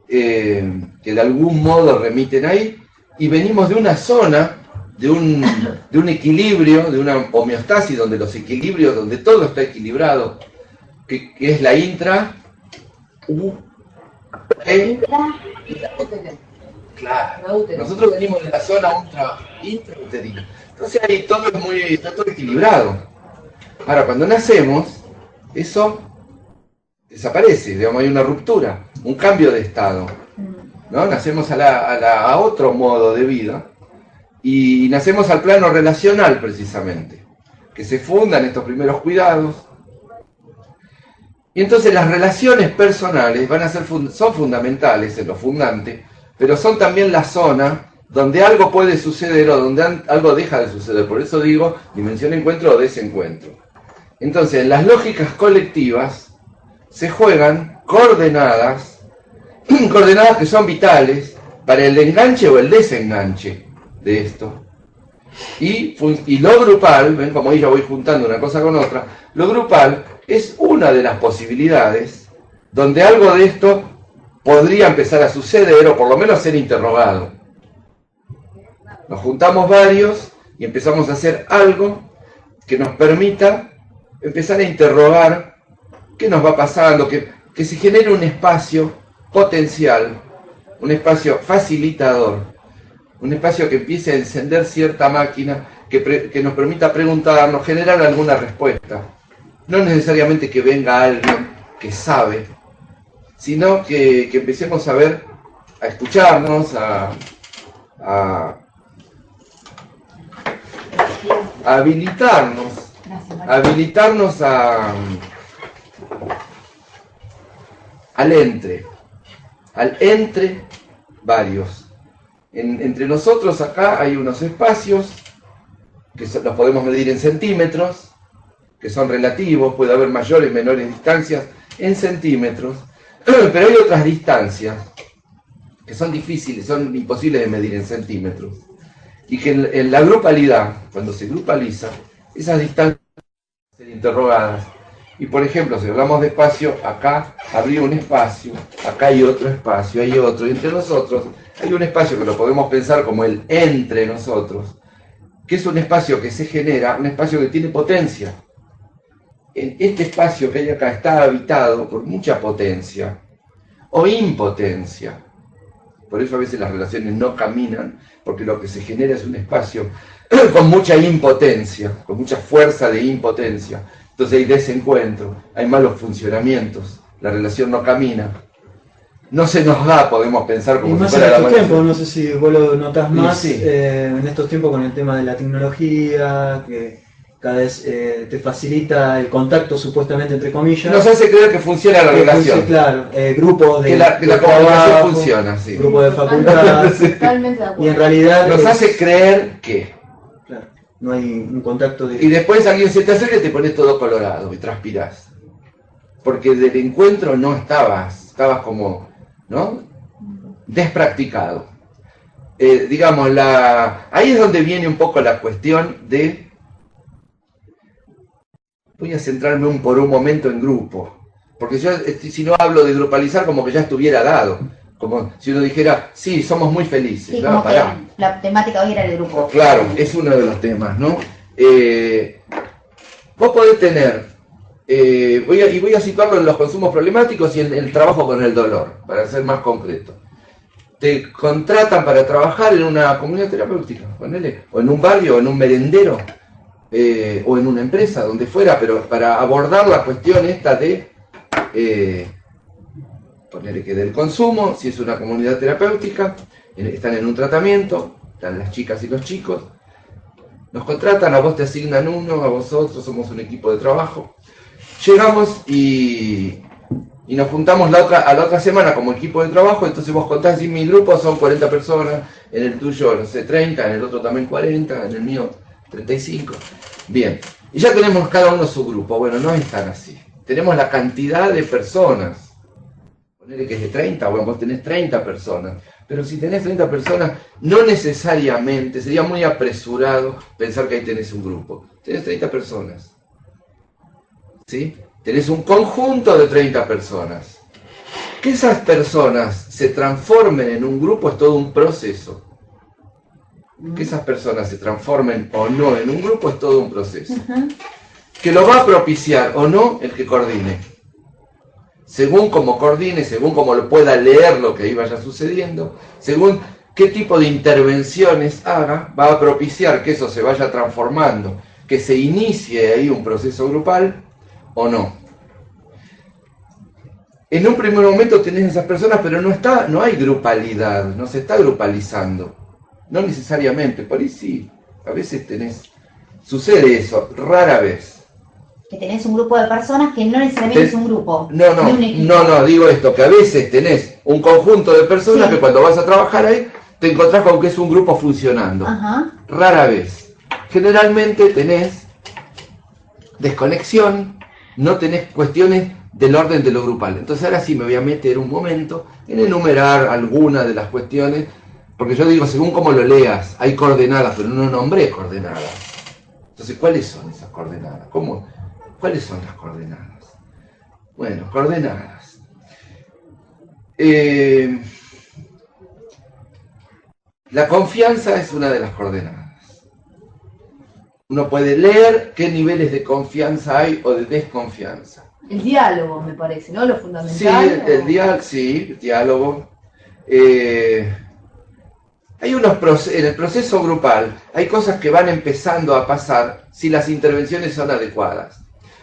que de algún modo remiten ahí, y venimos de una zona, de un equilibrio, de una homeostasis, donde los equilibrios, donde todo está equilibrado, que es la Claro, nosotros venimos de la zona intrauterina. Entonces ahí está todo equilibrado. Ahora, cuando nacemos, eso desaparece, digamos, hay una ruptura, un cambio de estado, ¿no? Nacemos a otro modo de vida, y nacemos al plano relacional, precisamente, que se fundan estos primeros cuidados. Y entonces las relaciones personales son fundamentales en lo fundante, pero son también la zona donde algo puede suceder o donde algo deja de suceder. Por eso digo dimensión encuentro o desencuentro. Entonces, en las lógicas colectivas se juegan coordenadas que son vitales para el enganche o el desenganche de esto. Y lo grupal, ven como ahí yo voy juntando una cosa con otra, lo grupal es una de las posibilidades donde algo de esto podría empezar a suceder, o por lo menos ser interrogado. Nos juntamos varios y empezamos a hacer algo que nos permita empezar a interrogar qué nos va pasando, que se genere un espacio potencial, un espacio facilitador, un espacio que empiece a encender cierta máquina que nos permita preguntarnos, generar alguna respuesta. No necesariamente que venga alguien que sabe, sino que empecemos a ver, a escucharnos, a habilitarnos al entre varios. Entre nosotros acá hay unos espacios que los podemos medir en centímetros, que son relativos, puede haber mayores y menores distancias en centímetros, pero hay otras distancias que son difíciles, son imposibles de medir en centímetros, y que en la grupalidad, cuando se grupaliza, esas distancias ser interrogadas. Y por ejemplo, si hablamos de espacio, acá habría un espacio, acá hay otro espacio, hay otro, y entre nosotros hay un espacio que lo podemos pensar como el entre nosotros, que es un espacio que se genera, un espacio que tiene potencia. Este espacio que hay acá está habitado por mucha potencia o impotencia. Por eso a veces las relaciones no caminan, porque lo que se genera es un espacio con mucha impotencia, con mucha fuerza de impotencia. Entonces hay desencuentro, hay malos funcionamientos, la relación no camina. No se nos da, podemos pensar como y más si fuera en estos la tiempos, no sé si vos lo notás más, sí. En estos tiempos con el tema de la tecnología, que cada vez te facilita el contacto supuestamente entre comillas. Nos hace creer que funciona la relación. Claro, grupos de que la comunicación funciona, sí. Grupos de facultad. Totalmente de acuerdo. Y en realidad nos hace creer que. Claro, no hay un contacto directo. Y después alguien se te acerca y te pones todo colorado y transpirás. Porque del encuentro no estabas como, ¿no? Despracticado. Digamos, ahí es donde viene un poco la cuestión de. Voy a centrarme por un momento en grupo, porque yo si no hablo de grupalizar como que ya estuviera dado, como si uno dijera, sí, somos muy felices. Sí, No, como pará. que la temática hoy era el grupo. Claro, es uno de los temas, ¿no? Vos podés tener, voy a situarlo en los consumos problemáticos y en el trabajo con el dolor, para ser más concreto. Te contratan para trabajar en una comunidad terapéutica, ponele, o en un barrio, o en un merendero, o en una empresa, donde fuera, pero para abordar la cuestión esta de ponerle que del consumo, si es una comunidad terapéutica, están en un tratamiento, están las chicas y los chicos, nos contratan, a vos te asignan uno, a vosotros, somos un equipo de trabajo, llegamos y nos juntamos a la otra semana como equipo de trabajo, entonces vos contás, si mi grupo son 40 personas, en el tuyo, no sé, 30, en el otro también 40, en el mío 35. Bien, y ya tenemos cada uno su grupo. Bueno, no es tan así. Tenemos la cantidad de personas. Ponele que es de 30, bueno, vos tenés 30 personas. Pero si tenés 30 personas, no necesariamente, sería muy apresurado pensar que ahí tenés un grupo. Tenés 30 personas. ¿Sí? Tenés un conjunto de 30 personas. Que esas personas se transformen en un grupo es todo un proceso. Que esas personas se transformen o no en un grupo es todo un proceso. Que lo va a propiciar o no el que coordine. Según cómo coordine, según cómo lo pueda leer lo que ahí vaya sucediendo, según qué tipo de intervenciones haga, va a propiciar que eso se vaya transformando, que se inicie ahí un proceso grupal o no. En un primer momento tenés esas personas, pero no hay grupalidad, no se está grupalizando. No necesariamente, por ahí sí, a veces sucede eso, rara vez. Que tenés un grupo de personas que no necesariamente es un grupo. No, digo esto, que a veces tenés un conjunto de personas que cuando vas a trabajar ahí, te encontrás con que es un grupo funcionando. Ajá. Rara vez. Generalmente tenés desconexión, no tenés cuestiones del orden de lo grupal. Entonces ahora sí me voy a meter un momento en enumerar algunas de las cuestiones. Porque yo digo, según cómo lo leas, hay coordenadas, pero no nombré coordenadas. Entonces, ¿cuáles son esas coordenadas? ¿Cuáles son las coordenadas? Bueno, coordenadas. La confianza es una de las coordenadas. Uno puede leer qué niveles de confianza hay o de desconfianza. El diálogo, me parece, ¿no? Lo Sí, fundamental. el diálogo. Hay en el proceso grupal, hay cosas que van empezando a pasar si las intervenciones son adecuadas.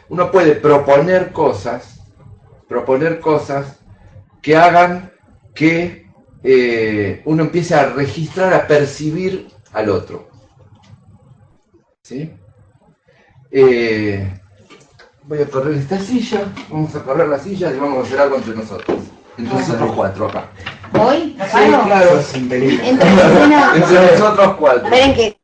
Uno puede proponer cosas que hagan que uno empiece a registrar, a percibir al otro. ¿Sí? Voy a correr esta silla, vamos a correr la silla y vamos a hacer algo entre nosotros. Entre nosotros cuatro acá. ¿Voy? Sí, claro. Entre nosotros cuatro. Esperen que...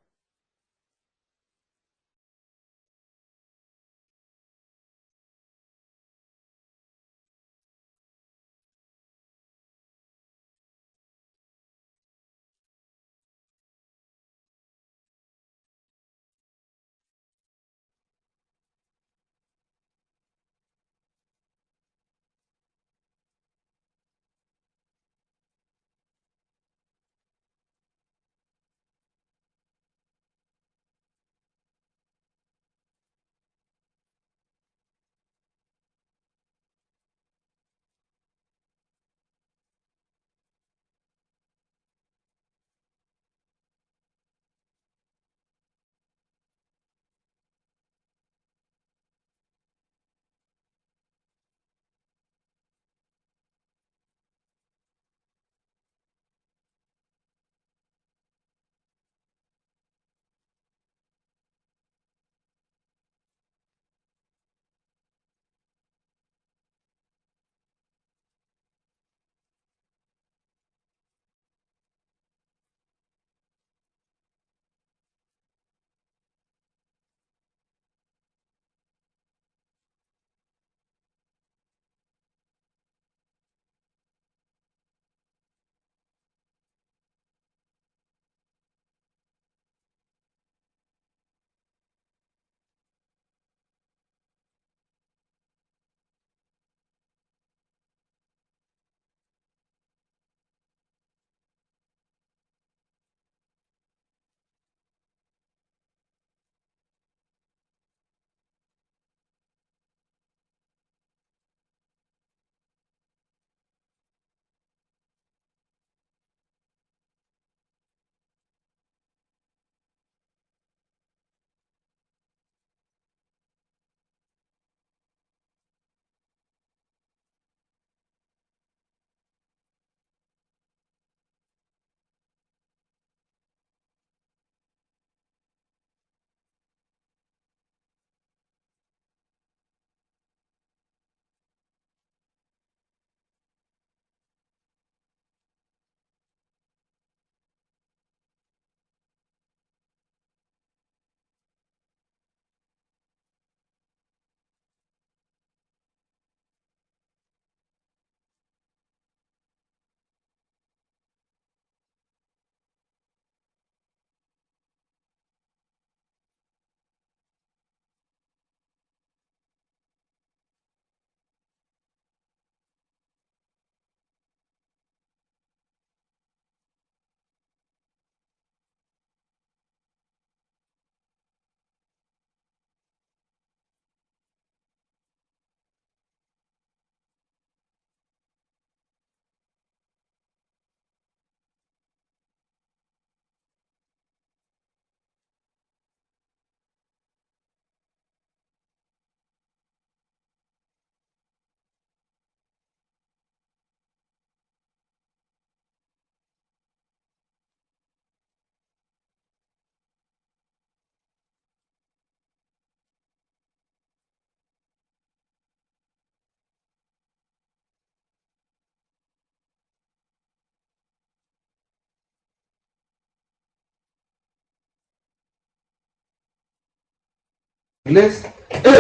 Inglés,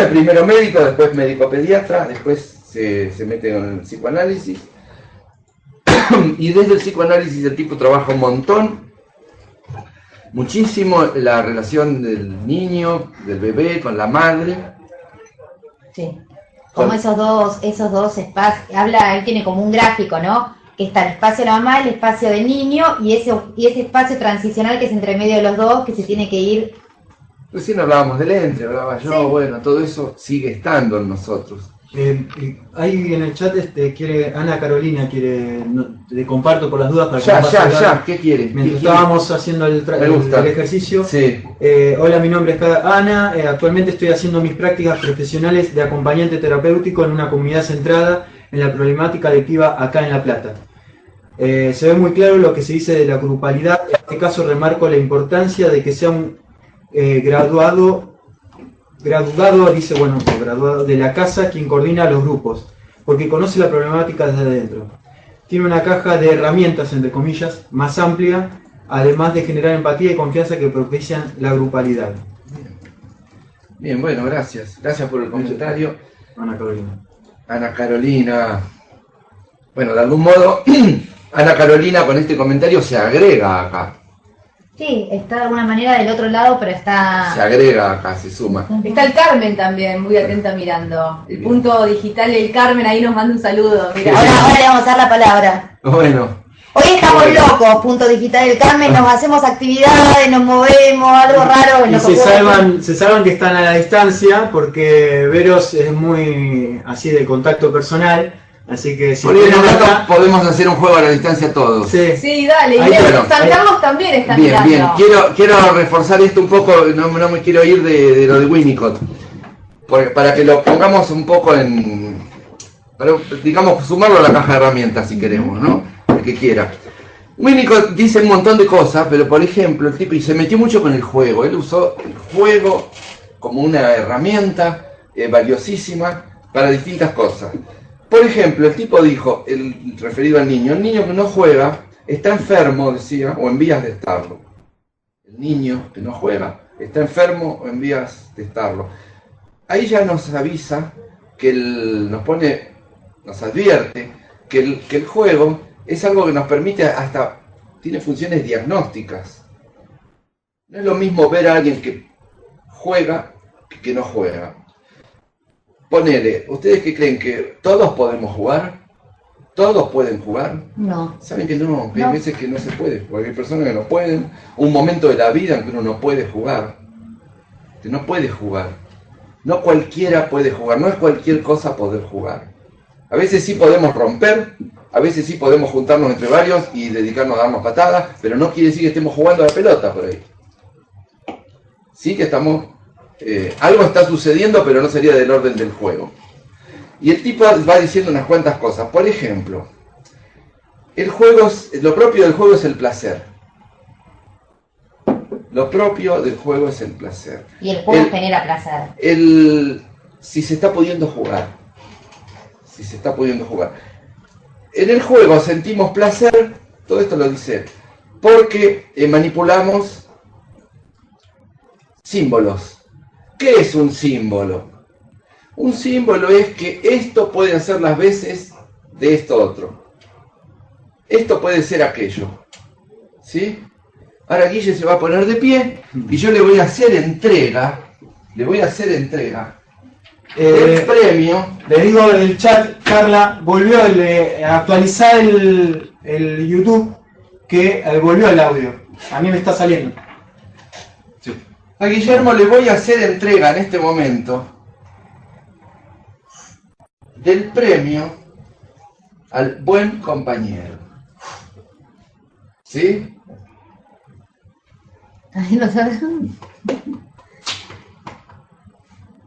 primero médico, después médico pediatra, después se mete en el psicoanálisis. Y desde el psicoanálisis el tipo trabaja un montón, muchísimo la relación del niño, del bebé con la madre. Sí. Como esos dos espacios, él tiene como un gráfico, ¿no? Que está el espacio de la mamá, el espacio del niño y ese espacio transicional que es entre medio de los dos, que se tiene que ir Recién hablábamos del entre, hablaba yo, Sí. bueno, todo eso sigue estando en nosotros. Ahí en el chat quiere Ana Carolina, le comparto por las dudas para que Ya, no pase nada. ya, ¿qué quiere? Mientras estábamos haciendo el ejercicio. Sí. Hola, mi nombre es Ana, actualmente estoy haciendo mis prácticas profesionales de acompañante terapéutico en una comunidad centrada en la problemática adictiva acá en La Plata. Se ve muy claro lo que se dice de la grupalidad. En este caso remarco la importancia de que sea un graduado, dice, bueno, graduado de la casa quien coordina los grupos, porque conoce la problemática desde adentro. Tiene una caja de herramientas, entre comillas, más amplia, además de generar empatía y confianza que propician la grupalidad. Bien, bueno, gracias. Gracias por el comentario. Ana Carolina. Ana Carolina. Bueno, de algún modo, Ana Carolina con este comentario se agrega acá. Sí, está de alguna manera del otro lado, pero Se está... agrega acá, se suma. Está el Carmen también, muy atenta mirando. El Bien. punto digital del Carmen ahí nos manda un saludo. Mira, Ahora le vamos a dar la palabra. Bueno, Hoy estamos Bueno. locos, punto digital del Carmen, nos hacemos actividades, nos movemos, algo raro. en Y lo que se salvan que están a la distancia, porque Veros es muy así de contacto personal, así que si por ahí en un tienen rato acá, podemos hacer un juego a la distancia todos. sí. sí, dale. Y Ahí, bueno, San Carlos también está Bien, mirando. bien. Quiero reforzar esto un poco, no me quiero ir de lo de Winnicott. Para que lo pongamos un poco digamos, sumarlo a la caja de herramientas si queremos, ¿no? El que quiera. Winnicott dice un montón de cosas, pero por ejemplo, el tipo y se metió mucho con el juego. Él usó el juego como una herramienta valiosísima para distintas cosas. Por ejemplo, el tipo dijo, referido al niño, el niño que no juega está enfermo, decía, o en vías de estarlo. El niño que no juega está enfermo o en vías de estarlo. Ahí ya nos avisa, nos advierte que el juego es algo que nos permite tiene funciones diagnósticas. No es lo mismo ver a alguien que juega que no juega. Ponele, ¿ustedes qué creen? ¿Que todos podemos jugar? ¿Todos pueden jugar? No. Saben que no, que No. hay veces que no se puede jugar, hay personas que no pueden, un momento de la vida en que uno no puede jugar, que no puede jugar. No cualquiera puede jugar, no es cualquier cosa poder jugar. A veces sí podemos romper, a veces sí podemos juntarnos entre varios y dedicarnos a darnos patadas, pero no quiere decir que estemos jugando a la pelota por ahí. Sí que estamos... algo está sucediendo, pero no sería del orden del juego. Y el tipo va diciendo unas cuantas cosas. Por ejemplo, lo propio del juego es el placer. Lo propio del juego es el placer. Y el juego genera placer. Si se está pudiendo jugar. Si se está pudiendo jugar. En el juego sentimos placer, todo esto lo dice, porque manipulamos símbolos. ¿Qué es un símbolo? Un símbolo es que esto puede hacer las veces de esto otro. Esto puede ser aquello. ¿Sí? Ahora Guille se va a poner de pie y yo le voy a hacer entrega. El premio. Le digo en el chat, Carla, volvió a actualizar el YouTube, que volvió el audio. A mí me está saliendo. Sí. A Guillermo le voy a hacer entrega en este momento del premio al buen compañero. ¿Sí? Ay, no sabes.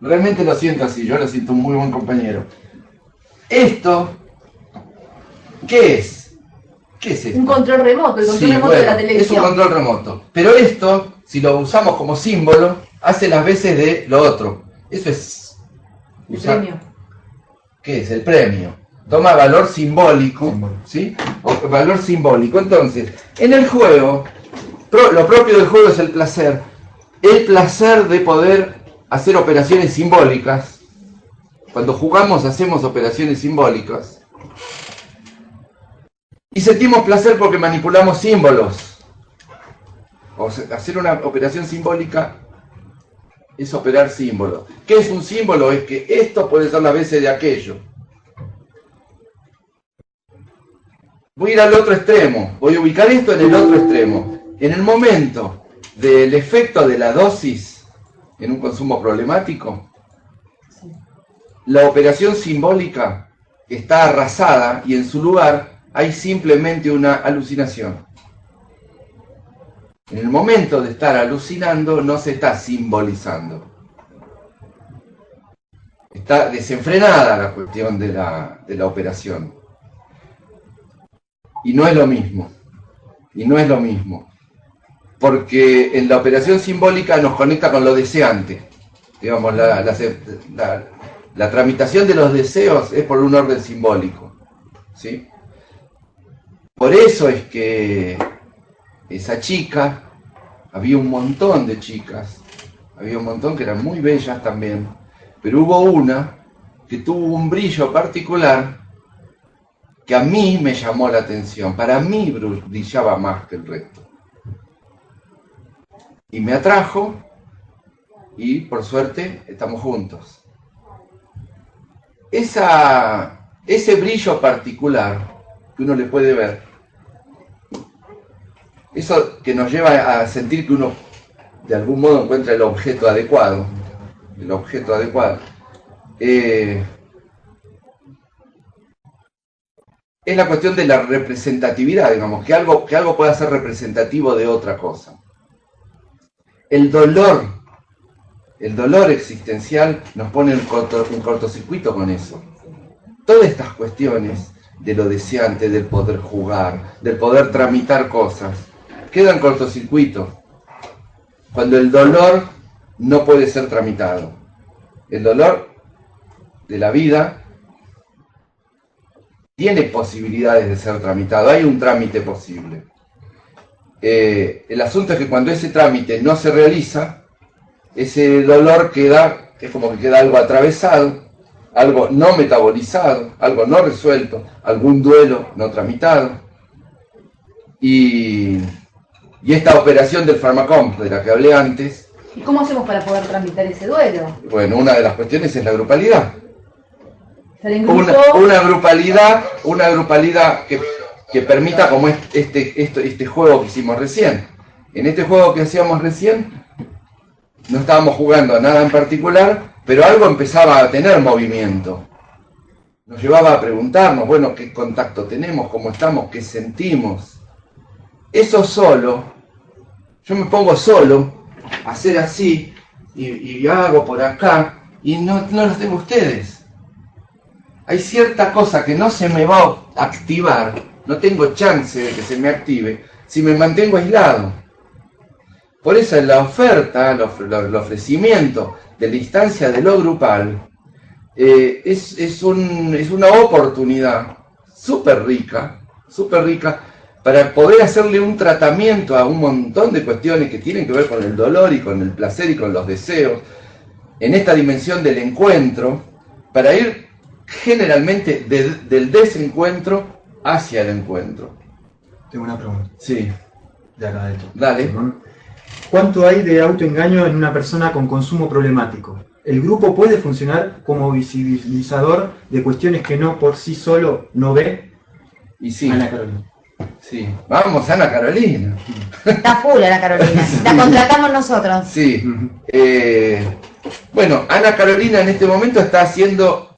Realmente lo siento así, yo lo siento un muy buen compañero. Esto, ¿qué es? ¿Qué es esto? Un control remoto, el control Sí, remoto de bueno, la televisión. es un control remoto. Pero esto, si lo usamos como símbolo, hace las veces de lo otro. Eso es El usar. premio. ¿Qué es? El premio. Toma valor simbólico, ¿sí? O valor simbólico. Entonces, en el juego, lo propio del juego es el placer. El placer de poder hacer operaciones simbólicas. Cuando jugamos hacemos operaciones simbólicas. Y sentimos placer porque manipulamos símbolos. O sea, hacer una operación simbólica es operar símbolos. ¿Qué es un símbolo? Es que esto puede ser las veces de aquello. Voy a ir al otro extremo. Voy a ubicar esto en el otro extremo. En el momento del efecto de la dosis, en un consumo problemático, la operación simbólica está arrasada y en su lugar hay simplemente una alucinación. En el momento de estar alucinando no se está simbolizando. Está desenfrenada la cuestión de la operación. Y no es lo mismo. Y no es lo mismo. Porque en la operación simbólica nos conecta con lo deseante. Digamos, la tramitación de los deseos es por un orden simbólico. ¿Sí? Por eso es que esa chica, había un montón de chicas, había un montón que eran muy bellas también, pero hubo una que tuvo un brillo particular que a mí me llamó la atención, para mí brillaba más que el resto. Y me atrajo, y por suerte estamos juntos. Ese brillo particular que uno le puede ver, eso que nos lleva a sentir que uno de algún modo encuentra el objeto adecuado, es la cuestión de la representatividad, digamos, que algo pueda ser representativo de otra cosa. El dolor existencial nos pone en cortocircuito con eso. Todas estas cuestiones de lo deseante, del poder jugar, del poder tramitar cosas, quedan en cortocircuito cuando el dolor no puede ser tramitado. El dolor de la vida tiene posibilidades de ser tramitado, hay un trámite posible. El asunto es que cuando ese trámite no se realiza, ese dolor es como que queda algo atravesado, algo no metabolizado, algo no resuelto, algún duelo no tramitado. Y esta operación del farmacomp de la que hablé antes. ¿Y cómo hacemos para poder tramitar ese duelo? Bueno, una de las cuestiones es la grupalidad. Estar en grupo. Una grupalidad que permita como este juego que hicimos recién. En este juego que hacíamos recién, no estábamos jugando a nada en particular, pero algo empezaba a tener movimiento. Nos llevaba a preguntarnos, bueno, ¿qué contacto tenemos? ¿Cómo estamos? ¿Qué sentimos? Eso solo, yo me pongo solo a hacer así, y hago por acá, y no los tengo ustedes. Hay cierta cosa que no se me va a activar, no tengo chance de que se me active, si me mantengo aislado. Por eso en la oferta, el ofrecimiento de la instancia de lo grupal, es una oportunidad súper rica, para poder hacerle un tratamiento a un montón de cuestiones que tienen que ver con el dolor y con el placer y con los deseos, en esta dimensión del encuentro, para ir generalmente del desencuentro hacia el encuentro. Tengo una pregunta. Sí. De acá de esto. Dale. ¿Cuánto hay de autoengaño en una persona con consumo problemático? ¿El grupo puede funcionar como visibilizador de cuestiones que no por sí solo no ve? Y sí. Ana Carolina. Sí. Vamos, Ana Carolina. Está full Ana Carolina. La contratamos nosotros. Sí. Bueno, Ana Carolina en este momento está haciendo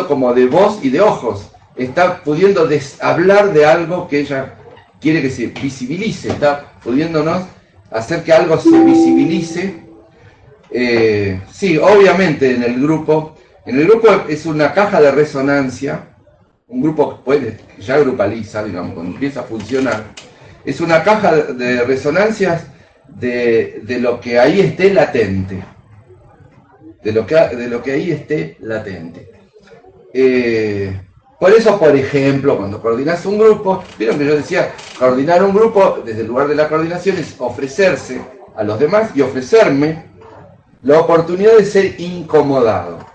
como de voz y de ojos. Está pudiendo hablar de algo que ella quiere que se visibilice. Está pudiéndonos hacer que algo se visibilice. Sí, obviamente en el grupo es una caja de resonancia. Un grupo puede, ya grupaliza, digamos, cuando empieza a funcionar, es una caja de resonancias de lo que ahí esté latente. De lo que ahí esté latente. Por eso, por ejemplo, cuando coordinas un grupo, vieron que yo decía, coordinar un grupo desde el lugar de la coordinación es ofrecerse a los demás y ofrecerme la oportunidad de ser incomodado.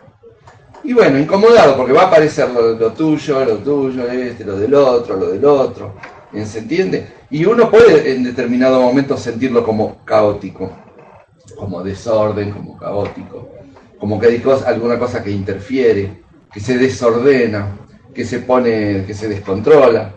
Y bueno, incomodado porque va a aparecer lo tuyo, lo del otro, ¿se entiende? Y uno puede en determinado momento sentirlo como caótico, como desorden, como caótico, como que hay alguna cosa que interfiere, que se desordena, que se descontrola.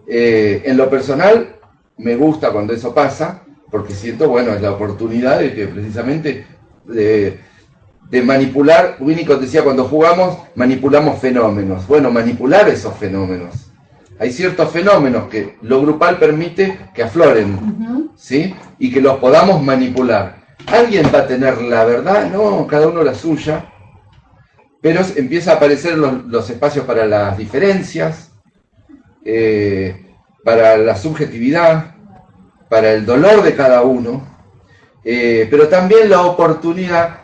En lo personal, me gusta cuando eso pasa, porque siento, bueno, es la oportunidad de que precisamente de manipular. Winnicott decía, cuando jugamos, manipulamos fenómenos. Bueno, manipular esos fenómenos. Hay ciertos fenómenos que lo grupal permite que afloren, ¿sí? Y que los podamos manipular. ¿Alguien va a tener la verdad? No, cada uno la suya. Pero empieza a aparecer los espacios para las diferencias, para la subjetividad, para el dolor de cada uno, pero también la oportunidad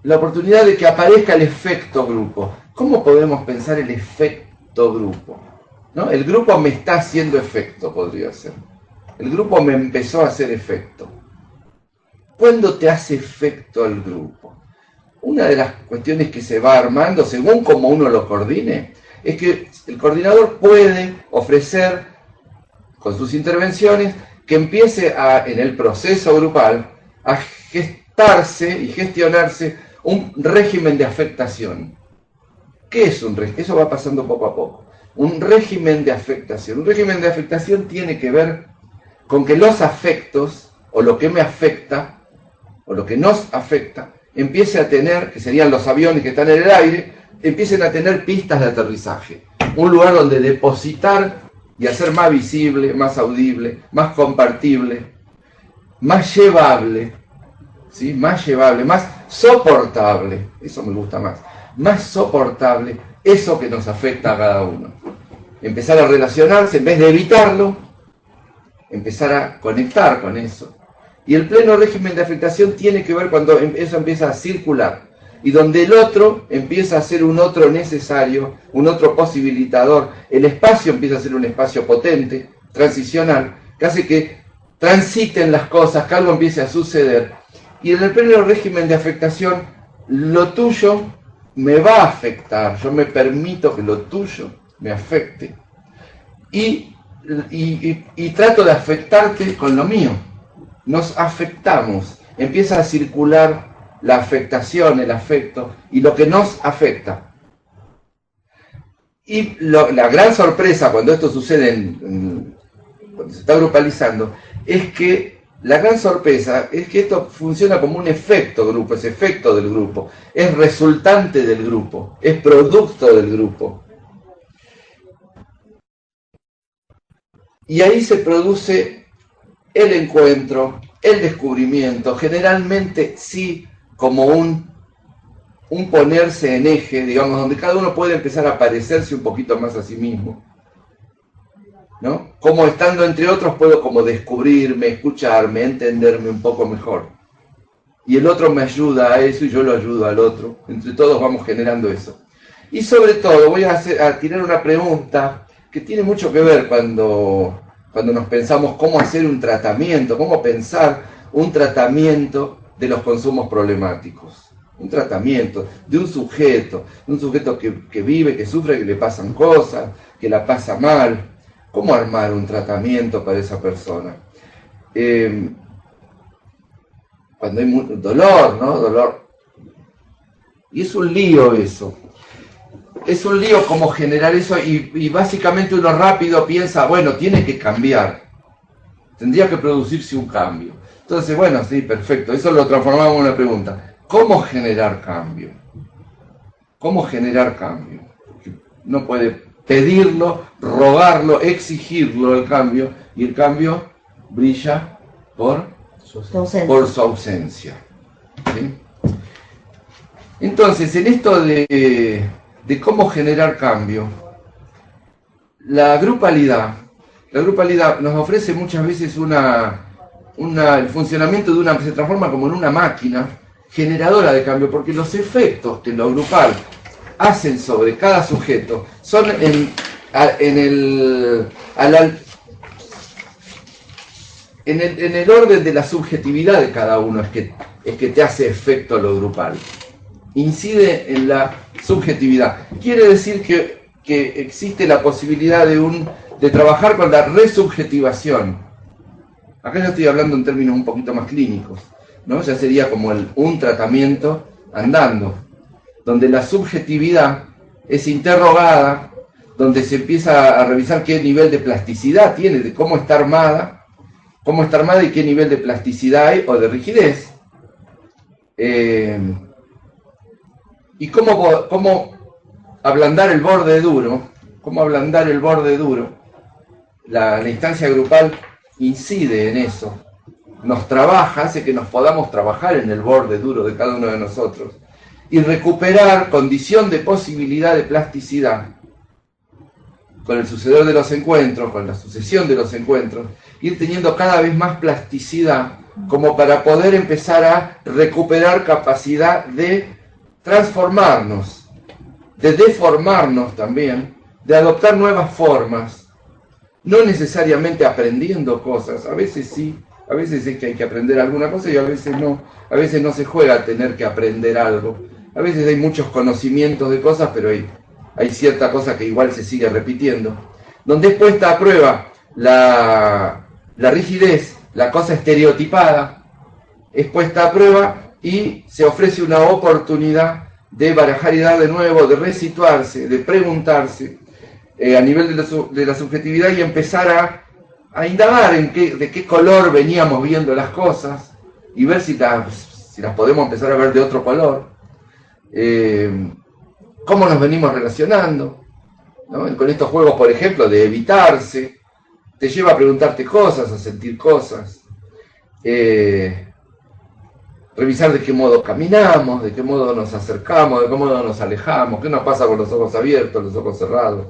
la oportunidad de que aparezca el efecto grupo. ¿Cómo podemos pensar el efecto grupo? ¿No? El grupo me está haciendo efecto, podría ser. El grupo me empezó a hacer efecto. ¿Cuándo te hace efecto el grupo? Una de las cuestiones que se va armando, según como uno lo coordine, es que el coordinador puede ofrecer, con sus intervenciones, que empiece en el proceso grupal a gestarse y gestionarse un régimen de afectación. ¿Qué es un régimen? Eso va pasando poco a poco. Un régimen de afectación. Un régimen de afectación tiene que ver con que los afectos, o lo que me afecta, o lo que nos afecta, empiece a tener, que serían los aviones que están en el aire, empiecen a tener pistas de aterrizaje. Un lugar donde depositar y hacer más visible, más audible, más compartible, más llevable, ¿sí? Más llevable, más soportable, eso me gusta más soportable, eso que nos afecta a cada uno. Empezar a relacionarse, en vez de evitarlo, empezar a conectar con eso. Y el pleno régimen de afectación tiene que ver cuando eso empieza a circular, y donde el otro empieza a ser un otro necesario, un otro posibilitador, el espacio empieza a ser un espacio potente, transicional, que hace que transiten las cosas, que algo empiece a suceder. Y en el pleno régimen de afectación, lo tuyo me va a afectar, yo me permito que lo tuyo me afecte. Y trato de afectarte con lo mío. Nos afectamos, empieza a circular la afectación, el afecto, y lo que nos afecta. Y la gran sorpresa cuando esto sucede, cuando se está grupalizando, es que la gran sorpresa es que esto funciona como un efecto grupo, es efecto del grupo, es resultante del grupo, es producto del grupo. Y ahí se produce el encuentro, el descubrimiento, generalmente sí como un ponerse en eje, digamos, donde cada uno puede empezar a parecerse un poquito más a sí mismo, ¿no? Como estando entre otros puedo como descubrirme, escucharme, entenderme un poco mejor. Y el otro me ayuda a eso y yo lo ayudo al otro. Entre todos vamos generando eso. Y sobre todo voy a tirar una pregunta que tiene mucho que ver cuando nos pensamos cómo hacer un tratamiento, cómo pensar un tratamiento de los consumos problemáticos. Un tratamiento de un sujeto que vive, que sufre, que le pasan cosas, que la pasa mal. ¿Cómo armar un tratamiento para esa persona? Cuando hay dolor, ¿no? Dolor. Y es un lío eso. Es un lío cómo generar eso y básicamente uno rápido piensa, bueno, tiene que cambiar. Tendría que producirse un cambio. Entonces, bueno, sí, perfecto. Eso lo transformamos en una pregunta. ¿Cómo generar cambio? ¿Cómo generar cambio? Porque no puede pedirlo, rogarlo, exigirlo el cambio, y el cambio brilla por su ausencia. ¿Sí? Entonces, en esto de cómo generar cambio, la grupalidad nos ofrece muchas veces el funcionamiento se transforma como en una máquina generadora de cambio, porque los efectos que lo grupal hacen sobre cada sujeto son en el orden de la subjetividad de cada uno, es que te hace efecto lo grupal. Incide en la subjetividad. Quiere decir que existe la posibilidad de trabajar con la resubjetivación. Acá yo estoy hablando en términos un poquito más clínicos, ¿no? Ya sería como un tratamiento andando, donde la subjetividad es interrogada, donde se empieza a revisar qué nivel de plasticidad tiene, de cómo está armada y qué nivel de plasticidad hay o de rigidez. Y cómo ablandar el borde duro, la instancia grupal incide en eso, nos trabaja, hace que nos podamos trabajar en el borde duro de cada uno de nosotros y recuperar condición de posibilidad de plasticidad con el suceder de los encuentros, con la sucesión de los encuentros, ir teniendo cada vez más plasticidad como para poder empezar a recuperar capacidad de transformarnos, de deformarnos también, de adoptar nuevas formas, no necesariamente aprendiendo cosas, a veces sí, a veces es que hay que aprender alguna cosa y a veces no se juega a tener que aprender algo, a veces hay muchos conocimientos de cosas, pero hay cierta cosa que igual se sigue repitiendo, donde es puesta a prueba la rigidez, la cosa estereotipada, es puesta a prueba y se ofrece una oportunidad de barajar y dar de nuevo, de resituarse, de preguntarse a nivel de la subjetividad y empezar a indagar de qué color veníamos viendo las cosas y ver si las podemos empezar a ver de otro color, cómo nos venimos relacionando, ¿no? Con estos juegos, por ejemplo, de evitarse, te lleva a preguntarte cosas, a sentir cosas, revisar de qué modo caminamos, de qué modo nos acercamos, de qué modo nos alejamos, qué nos pasa con los ojos abiertos, los ojos cerrados.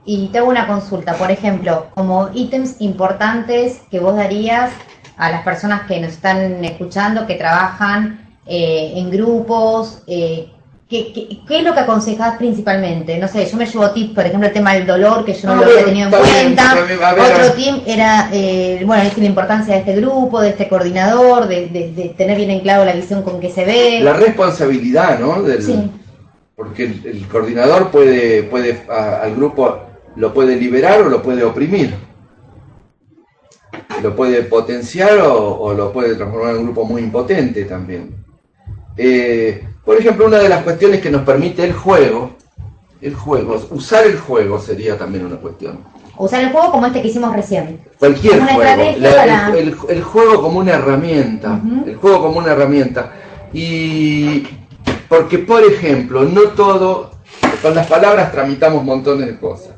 Y te hago una consulta, por ejemplo, como ítems importantes que vos darías a las personas que nos están escuchando, que trabajan en grupos, ¿qué es lo que aconsejás principalmente? No sé, yo me llevo tips, por ejemplo, el tema del dolor, que yo no lo había tenido en cuenta. Otro tip era, bueno, la importancia de este grupo, de este coordinador, de tener bien en claro la visión con que se ve. La responsabilidad, ¿no? Sí. Porque el coordinador puede al grupo lo puede liberar o lo puede oprimir. Lo puede potenciar o lo puede transformar en un grupo muy impotente también. Por ejemplo, una de las cuestiones que nos permite el juego, usar el juego sería también una cuestión. Usar el juego como este que hicimos recién. Cualquier juego, el juego como una herramienta, el juego como una herramienta. Y porque, por ejemplo, no todo, con las palabras tramitamos montones de cosas.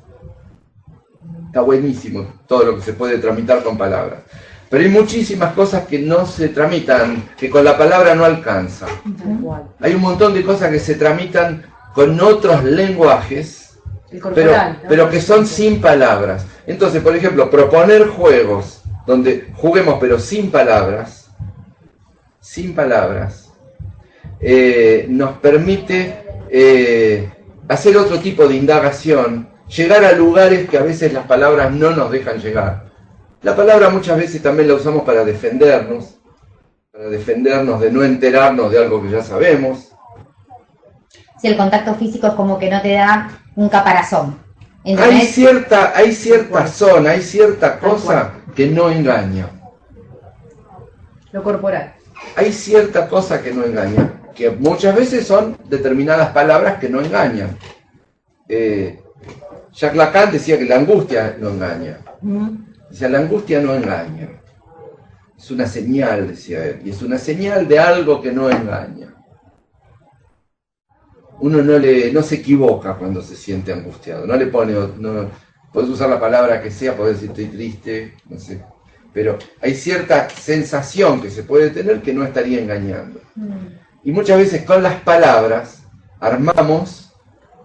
Está buenísimo todo lo que se puede tramitar con palabras. Pero hay muchísimas cosas que no se tramitan, que con la palabra no alcanzan. Hay un montón de cosas que se tramitan con otros lenguajes, pero que son sin palabras. Entonces, por ejemplo, proponer juegos donde juguemos pero sin palabras, nos permite hacer otro tipo de indagación, llegar a lugares que a veces las palabras no nos dejan llegar. La palabra muchas veces también la usamos para defendernos de no enterarnos de algo que ya sabemos. Si el contacto físico es como que no te da un caparazón. Hay cierta zona, hay cierta cosa que no engaña. Lo corporal. Hay cierta cosa que no engaña, que muchas veces son determinadas palabras que no engañan. Jacques Lacan decía que la angustia no engaña. Decía, la angustia no engaña. Es una señal, decía él, y es una señal de algo que no engaña. Uno no se equivoca cuando se siente angustiado. No le pone, podés usar la palabra que sea, podés decir estoy triste, no sé. Pero hay cierta sensación que se puede tener que no estaría engañando. Y muchas veces con las palabras armamos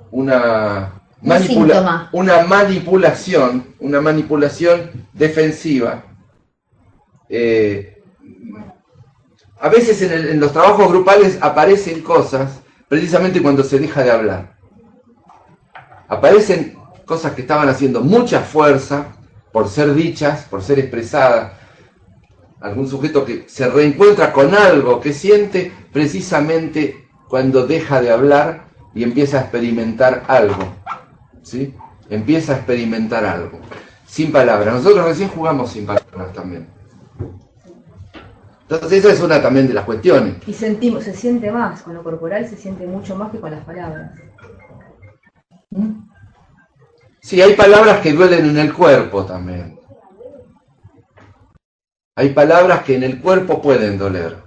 una manipulación defensiva. A veces en los trabajos grupales aparecen cosas precisamente cuando se deja de hablar. Aparecen cosas que estaban haciendo mucha fuerza por ser dichas, por ser expresadas. Algún sujeto que se reencuentra con algo que siente precisamente cuando deja de hablar y empieza a experimentar algo. ¿Sí? Empieza a experimentar algo. Sin palabras. Nosotros recién jugamos sin palabras también. Entonces esa es una también de las cuestiones. Y se siente más, con lo corporal se siente mucho más que con las palabras. Sí, hay palabras que duelen en el cuerpo también. Hay palabras que en el cuerpo pueden doler.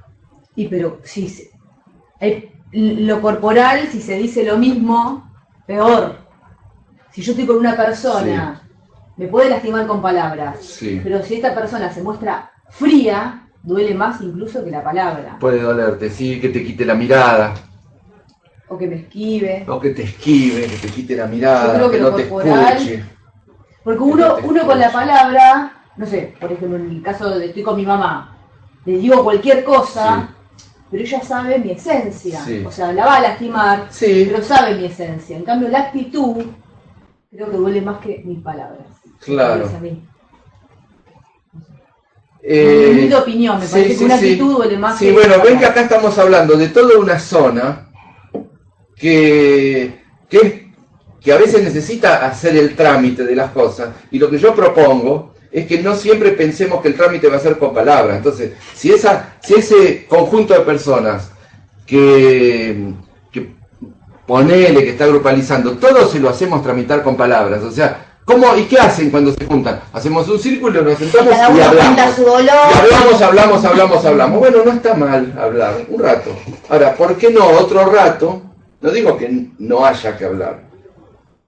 Y pero si lo corporal, si se dice lo mismo, peor. Si yo estoy con una persona, me puede lastimar con palabras. Sí. Pero si esta persona se muestra fría, duele más incluso que la palabra. Puede dolerte, sí, que te quite la mirada. O que me esquive. O que te esquive, que te quite la mirada, Yo creo que que no lo te corporal, escuche. Porque uno con la palabra, no sé, por ejemplo, en el caso de estoy con mi mamá, le digo cualquier cosa, pero ella sabe mi esencia. Sí. O sea, la va a lastimar, Sí. pero sabe mi esencia. En cambio, la actitud creo que duele más que mis palabras. Claro. Me parece a mí. Mi opinión, me parece que una actitud duele más que... Sí, bueno, ven que acá estamos hablando de toda una zona que a veces necesita hacer el trámite de las cosas, y lo que yo propongo es que no siempre pensemos que el trámite va a ser con palabras. Entonces, si ese conjunto de personas que ponele, que está grupalizando, todos se lo hacemos tramitar con palabras, o sea, ¿cómo y qué hacen cuando se juntan? Hacemos un círculo, nos sentamos Cada y uno hablamos. cuenta su dolor. Y hablamos. Bueno, no está mal hablar, un rato. Ahora, ¿por qué no otro rato? No digo que no haya que hablar.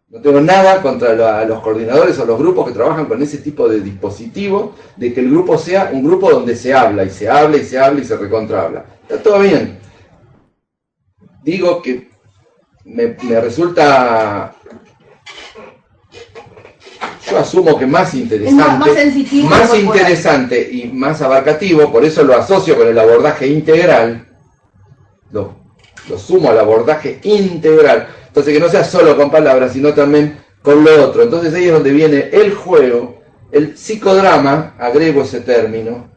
No tengo nada contra los coordinadores o los grupos que trabajan con ese tipo de dispositivo, de que el grupo sea un grupo donde se habla, y se habla, y se habla, y se recontra habla. Está todo bien. Digo que me resulta... Yo asumo que más interesante, más interesante y más abarcativo, por eso lo asocio con el abordaje integral, lo sumo al abordaje integral, entonces que no sea solo con palabras, sino también con lo otro. Entonces ahí es donde viene el juego, el psicodrama, agrego ese término,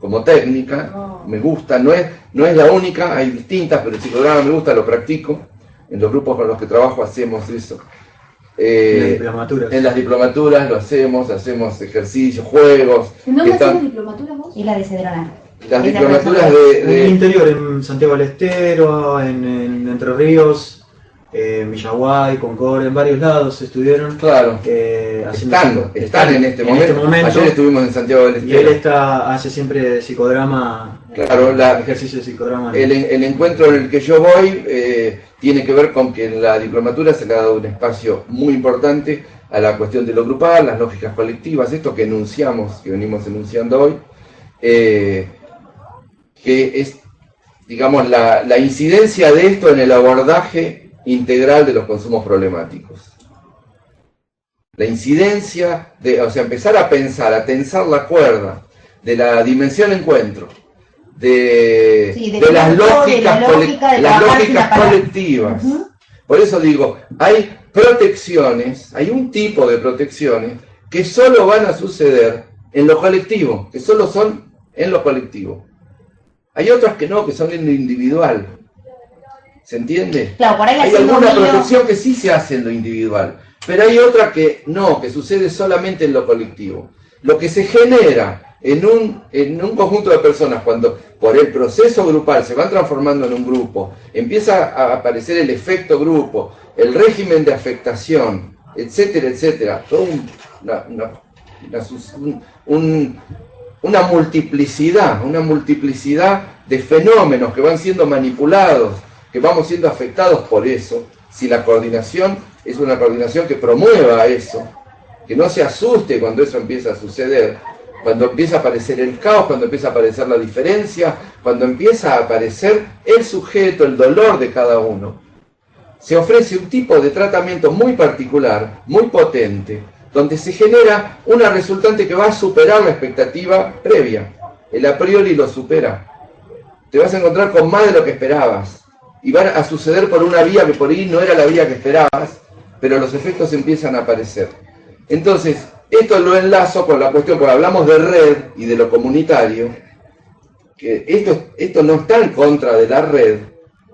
como técnica, me gusta, no es la única, hay distintas, pero el psicodrama me gusta, lo practico, en los grupos con los que trabajo hacemos eso. En las diplomaturas lo hacemos ejercicios, juegos. ¿En dónde hacen las diplomaturas vos? Y la de Cedronar. Las diplomaturas En el interior, en Santiago del Estero, en Entre Ríos, Villaguay, Concord, en varios lados estuvieron. Claro. Están en este momento. Ayer estuvimos en Santiago del Estero. Y él hace siempre psicodrama. Claro, ejercicio de psicodrama. El encuentro en el que yo voy tiene que ver con que en la diplomatura se le ha dado un espacio muy importante a la cuestión de lo grupal, las lógicas colectivas, esto que venimos enunciando hoy, que es, digamos, la incidencia de esto en el abordaje integral de los consumos problemáticos. La incidencia o sea, empezar a pensar, a tensar la cuerda de la dimensión encuentro, de las lógicas colectivas. Por eso digo, hay protecciones, hay un tipo de protecciones que solo van a suceder en lo colectivo, que solo son en lo colectivo. Hay otras que no, que son en lo individual. ¿Se entiende? Claro, por ahí hay alguna protección que sí se hace en lo individual, pero hay otra que no, que sucede solamente en lo colectivo. Lo que se genera en un conjunto de personas, cuando por el proceso grupal se van transformando en un grupo, empieza a aparecer el efecto grupo, el régimen de afectación, etcétera, etcétera, toda una multiplicidad de fenómenos que van siendo manipulados, que vamos siendo afectados por eso. Si la coordinación es una coordinación que promueva eso, que no se asuste cuando eso empieza a suceder, cuando empieza a aparecer el caos, cuando empieza a aparecer la diferencia, cuando empieza a aparecer el sujeto, el dolor de cada uno, se ofrece un tipo de tratamiento muy particular, muy potente, donde se genera una resultante que va a superar la expectativa previa. El a priori lo supera. Te vas a encontrar con más de lo que esperabas. Y van a suceder por una vía que por ahí no era la vía que esperabas, pero los efectos empiezan a aparecer. Entonces, esto lo enlazo con la cuestión, porque hablamos de red y de lo comunitario, que esto no está en contra de la red,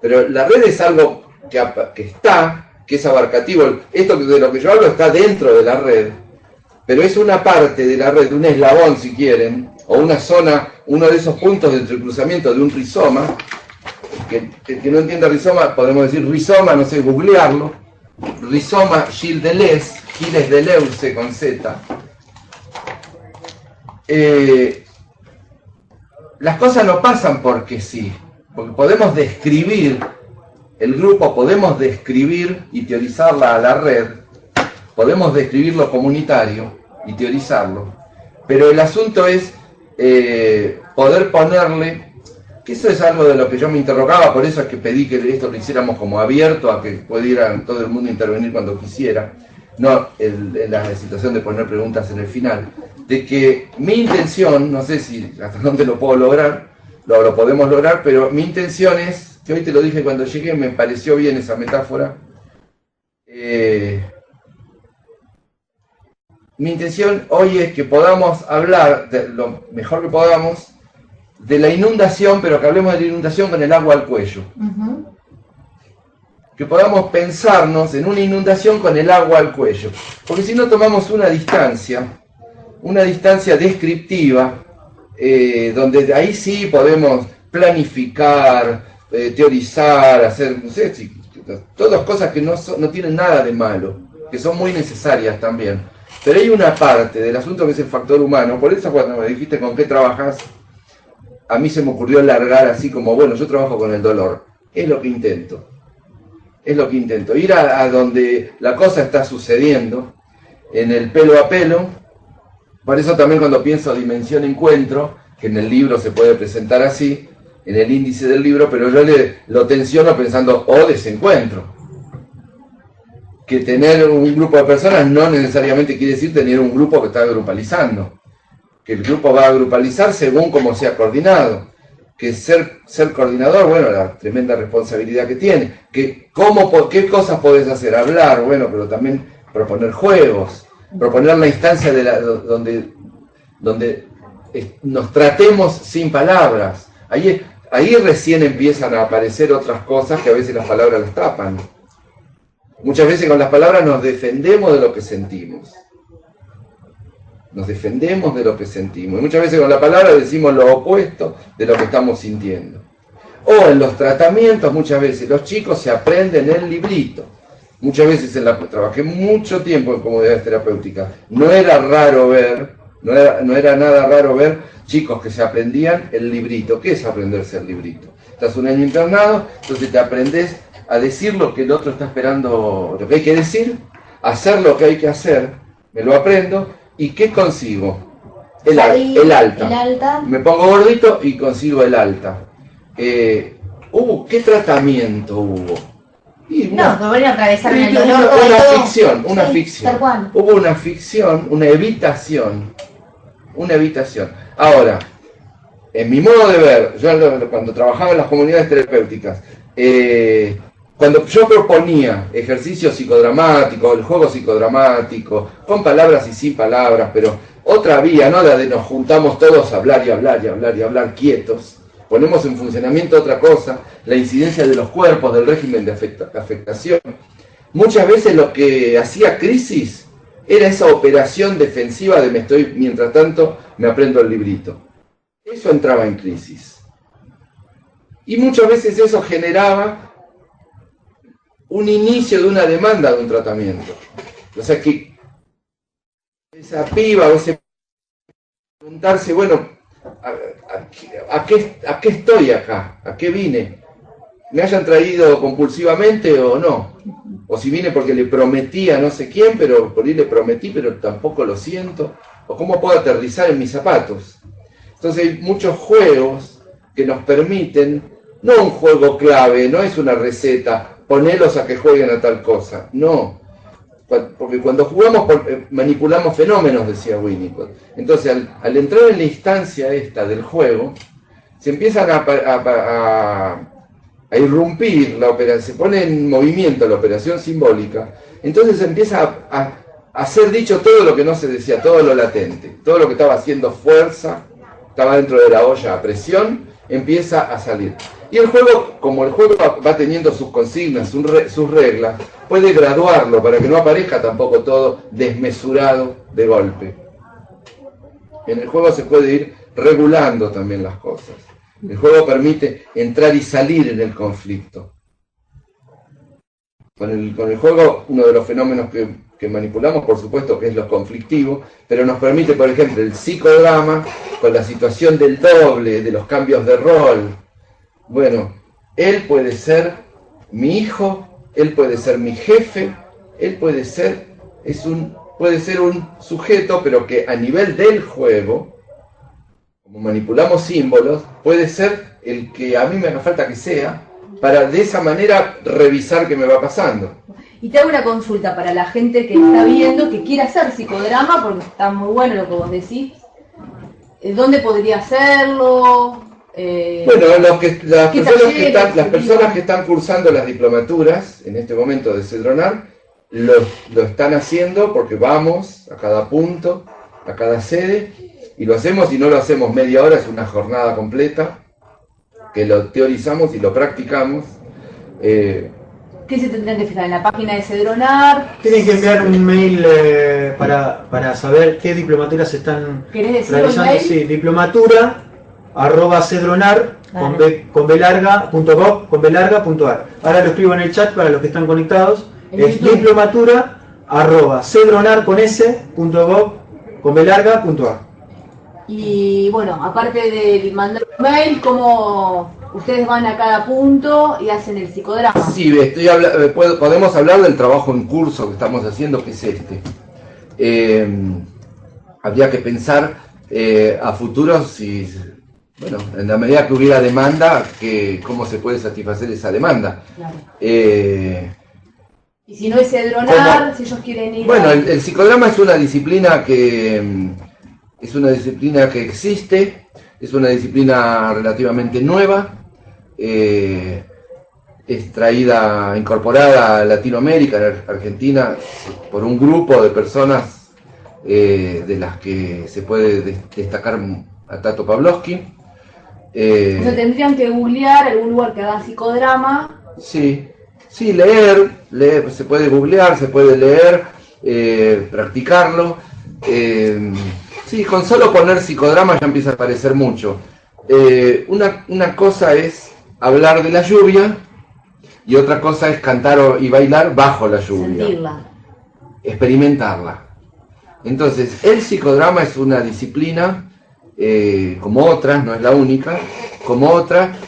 pero la red es algo que es abarcativo. Esto de lo que yo hablo está dentro de la red, pero es una parte de la red, un eslabón si quieren, o una zona, uno de esos puntos de entrecruzamiento de un rizoma. Que no entienda rizoma, podemos decir rizoma, no sé, googlearlo, Rizoma Gilles Deleuze con Z. Las cosas no pasan porque sí, porque podemos describir el grupo, podemos describir y teorizarla a la red, podemos describir lo comunitario y teorizarlo, pero el asunto es poder ponerle, que eso es algo de lo que yo me interrogaba, por eso es que pedí que esto lo hiciéramos como abierto, a que pudiera todo el mundo intervenir cuando quisiera, no en la situación de poner preguntas en el final, de que mi intención, no sé si hasta dónde lo puedo lograr, lo podemos lograr, pero mi intención es, que hoy te lo dije cuando llegué, me pareció bien esa metáfora, mi intención hoy es que podamos hablar, de lo mejor que podamos, de la inundación, pero que hablemos de la inundación con el agua al cuello. Que podamos pensarnos en una inundación con el agua al cuello. Porque si no tomamos una distancia descriptiva, donde ahí sí podemos planificar, teorizar, hacer, no sé, todas cosas que no tienen nada de malo, que son muy necesarias también. Pero hay una parte del asunto que es el factor humano. Por eso cuando me dijiste con qué trabajas, a mí se me ocurrió largar así como, bueno, yo trabajo con el dolor. Es lo que intento. Es lo que intento. Ir a donde la cosa está sucediendo, en el pelo a pelo. Por eso también cuando pienso dimensión encuentro, que en el libro se puede presentar así, en el índice del libro, pero yo lo tensiono pensando, desencuentro. Que tener un grupo de personas no necesariamente quiere decir tener un grupo que está agrupalizando. Que el grupo va a agrupalizar según cómo sea coordinado. Que ser coordinador, bueno, la tremenda responsabilidad que tiene. Que ¿qué cosas podés hacer? Hablar, bueno, pero también proponer juegos. Proponer la instancia donde nos tratemos sin palabras. Ahí recién empiezan a aparecer otras cosas que a veces las palabras las tapan. Muchas veces con las palabras nos defendemos de lo que sentimos. Nos defendemos de lo que sentimos. Y muchas veces con la palabra decimos lo opuesto de lo que estamos sintiendo. O en los tratamientos, muchas veces los chicos se aprenden el librito. Muchas veces trabajé mucho tiempo en comunidades terapéuticas. No era raro ver, no era nada raro ver chicos que se aprendían el librito. ¿Qué es aprenderse el librito? Estás un año internado, entonces te aprendes a decir lo que el otro está esperando, lo que hay que decir, hacer lo que hay que hacer, me lo aprendo, ¿y qué consigo? El alta. Me pongo gordito y consigo el alta. ¿Qué tratamiento hubo? Volver a atravesar el dolor. Una ficción. Hubo una ficción, una evitación. Ahora, en mi modo de ver, yo cuando trabajaba en las comunidades terapéuticas, cuando yo proponía ejercicios psicodramáticos, el juego psicodramático, con palabras y sin palabras, pero otra vía, no la de nos juntamos todos a hablar y hablar y hablar y hablar quietos, ponemos en funcionamiento otra cosa, la incidencia de los cuerpos, del régimen de afectación. Muchas veces lo que hacía crisis era esa operación defensiva de mientras tanto me aprendo el librito. Eso entraba en crisis. Y muchas veces eso generaba un inicio de una demanda de un tratamiento. O sea que esa piba o ese preguntarse, bueno, ¿a qué estoy acá? ¿A qué vine? ¿Me hayan traído compulsivamente o no? O si vine porque le prometí a no sé quién, pero por ahí le prometí, pero tampoco lo siento. O cómo puedo aterrizar en mis zapatos. Entonces hay muchos juegos que nos permiten, no un juego clave, no es una receta, ponelos a que jueguen a tal cosa. No, porque cuando jugamos manipulamos fenómenos, decía Winnicott. Entonces al entrar en la instancia esta del juego, se empiezan a irrumpir la operación, se pone en movimiento la operación simbólica, entonces empieza a ser dicho todo lo que no se decía, todo lo latente, todo lo que estaba haciendo fuerza, estaba dentro de la olla a presión, empieza a salir. Y el juego, como el juego va teniendo sus consignas, sus reglas, puede graduarlo para que no aparezca tampoco todo desmesurado de golpe. En el juego se puede ir regulando también las cosas. El juego permite entrar y salir en el conflicto. con el juego, uno de los fenómenos que manipulamos, por supuesto, que es lo conflictivo, pero nos permite, por ejemplo, el psicodrama, con la situación del doble, de los cambios de rol. Bueno, él puede ser mi hijo, él puede ser mi jefe, él puede ser un sujeto, pero que a nivel del juego, como manipulamos símbolos, puede ser el que a mí me haga falta que sea, para de esa manera revisar qué me va pasando. Y te hago una consulta para la gente que está viendo, que quiere hacer psicodrama, porque está muy bueno lo que vos decís. ¿Dónde podría hacerlo? Bueno, las personas que están cursando las diplomaturas en este momento de Cedronar, lo están haciendo porque vamos a cada punto, a cada sede, y lo hacemos, y no lo hacemos media hora, es una jornada completa, que lo teorizamos y lo practicamos. ¿Qué se tendrían que fijar en la página de Cedronar? Tienen que enviar un mail para saber qué diplomaturas se están realizando. Sí, diplomatura@cedronar con belarga.gov.ar. Ahora lo escribo en el chat para los que están conectados. Es diplomatura@cedronar.gov.ar. Y bueno, aparte de mandar un mail, ¿cómo ustedes van a cada punto y hacen el psicodrama? Sí, podemos hablar del trabajo en curso que estamos haciendo, que es este. Habría que pensar a futuro, bueno, en la medida que hubiera demanda, cómo se puede satisfacer esa demanda. Claro. Y si no es Cedronar, si ellos quieren ir... Bueno, el psicodrama es una disciplina que existe, es una disciplina relativamente nueva, es incorporada a Latinoamérica, a Argentina, por un grupo de personas de las que se puede destacar a Tato Pavlovsky. O sea, tendrían que googlear algún lugar que haga psicodrama. Sí, leer, se puede googlear, se puede leer, practicarlo. Sí, con solo poner psicodrama ya empieza a aparecer mucho. Una cosa es hablar de la lluvia y otra cosa es cantar y bailar bajo la lluvia. Sentirla. Experimentarla. Entonces, el psicodrama es una disciplina, como otras, no es la única, como otras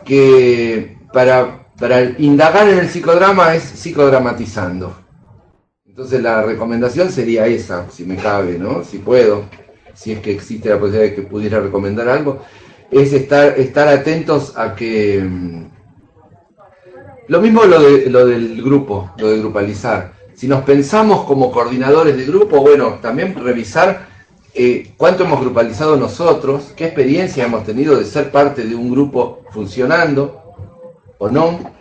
que para indagar en el psicodrama es psicodramatizando. Entonces la recomendación sería esa, si me cabe, ¿no? Si puedo, si es que existe la posibilidad de que pudiera recomendar algo, es estar atentos a que... Lo mismo lo del grupo, lo de grupalizar. Si nos pensamos como coordinadores de grupo, bueno, también revisar cuánto hemos grupalizado nosotros, qué experiencia hemos tenido de ser parte de un grupo funcionando o no.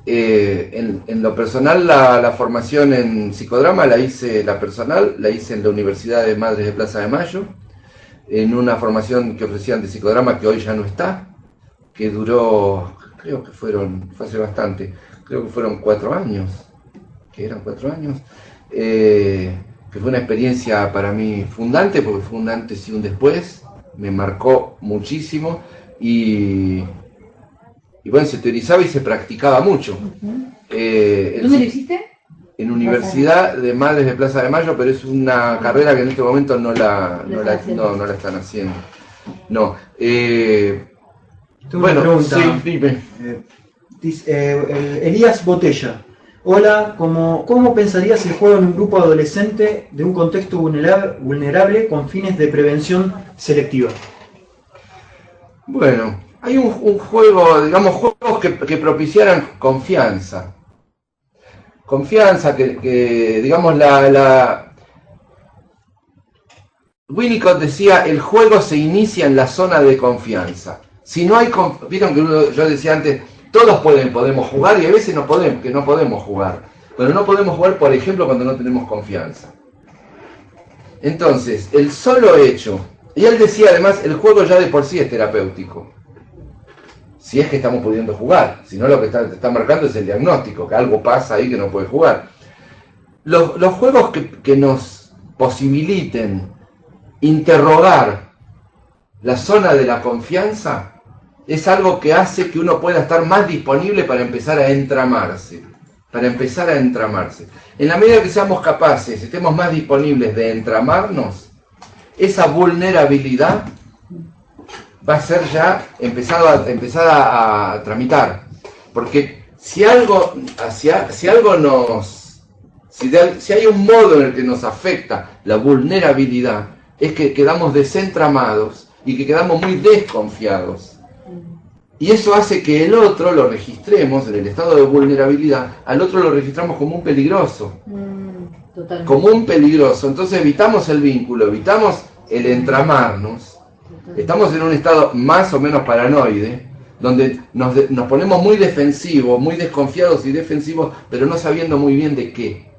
En lo personal, la formación en psicodrama la hice en la Universidad de Madres de Plaza de Mayo, en una formación que ofrecían de psicodrama que hoy ya no está, que duró, creo que fue hace bastante, creo que fueron 4 años, que fue una experiencia para mí fundante, porque fue un antes y un después, me marcó muchísimo, y bueno, se teorizaba y se practicaba mucho. ¿Dónde lo hiciste? En Universidad de Madres de Plaza de Mayo, pero es una carrera que en este momento no la están haciendo. No. Tengo una pregunta. Sí, dime. Elías Botella. Hola, ¿cómo pensarías el juego en un grupo adolescente de un contexto vulnerable con fines de prevención selectiva? Bueno, hay un juego, digamos, juegos que propiciaran confianza. Confianza, que digamos, Winnicott decía, el juego se inicia en la zona de confianza. Si no hay, vieron que yo decía antes, todos podemos jugar y a veces no podemos jugar. Pero no podemos jugar, por ejemplo, cuando no tenemos confianza. Entonces, el solo hecho, y él decía además, el juego ya de por sí es terapéutico. Si es que estamos pudiendo jugar, si no lo que está marcando es el diagnóstico, que algo pasa ahí que no puede jugar. Los juegos que nos posibiliten interrogar la zona de la confianza es algo que hace que uno pueda estar más disponible para empezar a entramarse. para empezar a entramarse. En la medida que seamos capaces, estemos más disponibles de entramarnos, esa vulnerabilidad va a ser ya empezar a tramitar. Porque si hay un modo en el que nos afecta la vulnerabilidad, es que quedamos desentramados y que quedamos muy desconfiados. Y eso hace que el otro lo registremos, en el estado de vulnerabilidad, al otro lo registramos como un peligroso. Totalmente. Como un peligroso. Entonces evitamos el vínculo, evitamos el entramarnos. Estamos en un estado más o menos paranoide, donde nos ponemos muy defensivos, muy desconfiados y defensivos, pero no sabiendo muy bien de qué.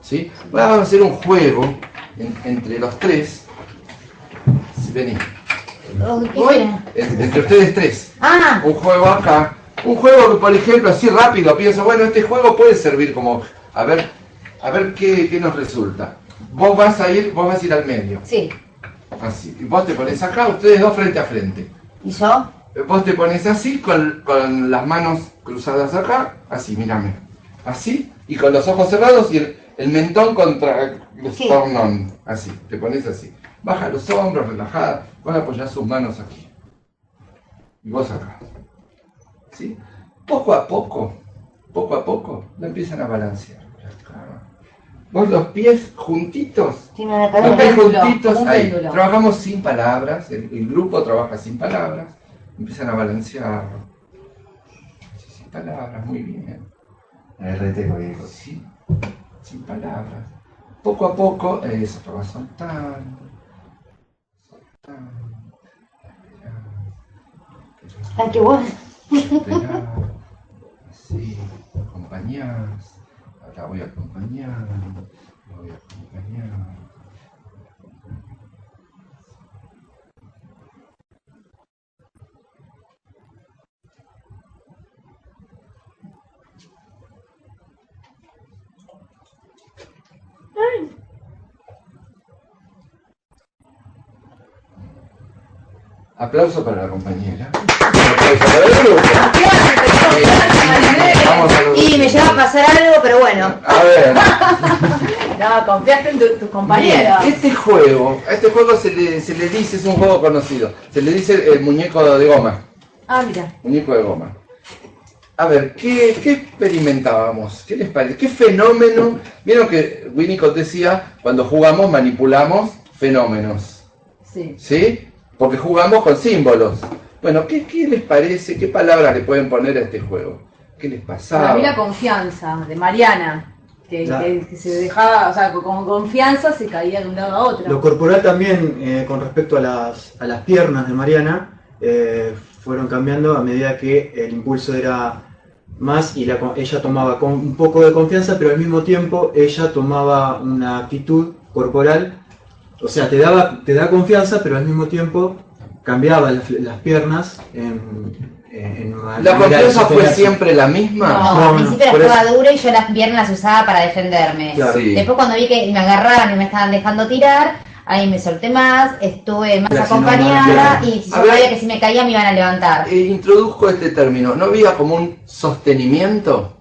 ¿Sí? Vamos a hacer un juego entre los tres. Vení. Entre ustedes tres. Un juego acá. Un juego que, por ejemplo, así rápido, pienso, bueno, este juego puede servir como, a ver qué nos resulta. Vos vas a ir al medio. Sí. Así. Y vos te pones acá, ustedes dos frente a frente. ¿Y yo? Vos te pones así, con las manos cruzadas acá, así, mírame. Así, y con los ojos cerrados y el mentón contra el esternón. Así, te pones así. Baja los hombros, relajada. Vos apoyás sus manos aquí. Y vos acá. ¿Sí? Poco a poco, lo empiezan a balancear. Acá. Vos los pies juntitos. Sí, me los pies juntitos, ahí. Trabajamos sin palabras. El grupo trabaja sin palabras. Empiezan a balancear. Sin palabras, muy bien. Sí, sin palabras. Poco a poco, eso lo vas soltando. Ay, qué bueno. Sí, acompañás. Ahora voy a acompañar. Aplauso para la compañera. Aplauso para el grupo. Y me lleva a pasar algo, pero bueno. A ver. No, confiaste en tus compañeros. Bien, este juego se le dice, es un juego conocido. Se le dice el muñeco de goma. Ah, mira. Muñeco de goma. A ver, ¿qué experimentábamos? ¿Qué les parece? ¿Qué fenómeno? Vieron que Winnicott decía, cuando jugamos manipulamos fenómenos. Sí. ¿Sí? Porque jugamos con símbolos. Bueno, ¿qué les parece? ¿Qué palabras le pueden poner a este juego? ¿Qué les pasaba? Para mí la confianza de Mariana, que se dejaba, o sea, con confianza se caía de un lado a otro. Lo corporal también, con respecto a las piernas de Mariana, fueron cambiando a medida que el impulso era más y ella tomaba con un poco de confianza, pero al mismo tiempo ella tomaba una actitud corporal. O sea, te da confianza, pero al mismo tiempo cambiaba las piernas en ¿La confianza fue siempre la misma? No, al principio estaba dura y yo las piernas las usaba para defenderme. Claro. Sí. Después cuando vi que me agarraban y me estaban dejando tirar, ahí me solté más, estuve más acompañada y yo sabía que si me caía me iban a levantar. Introduzco este término. ¿No había como un sostenimiento?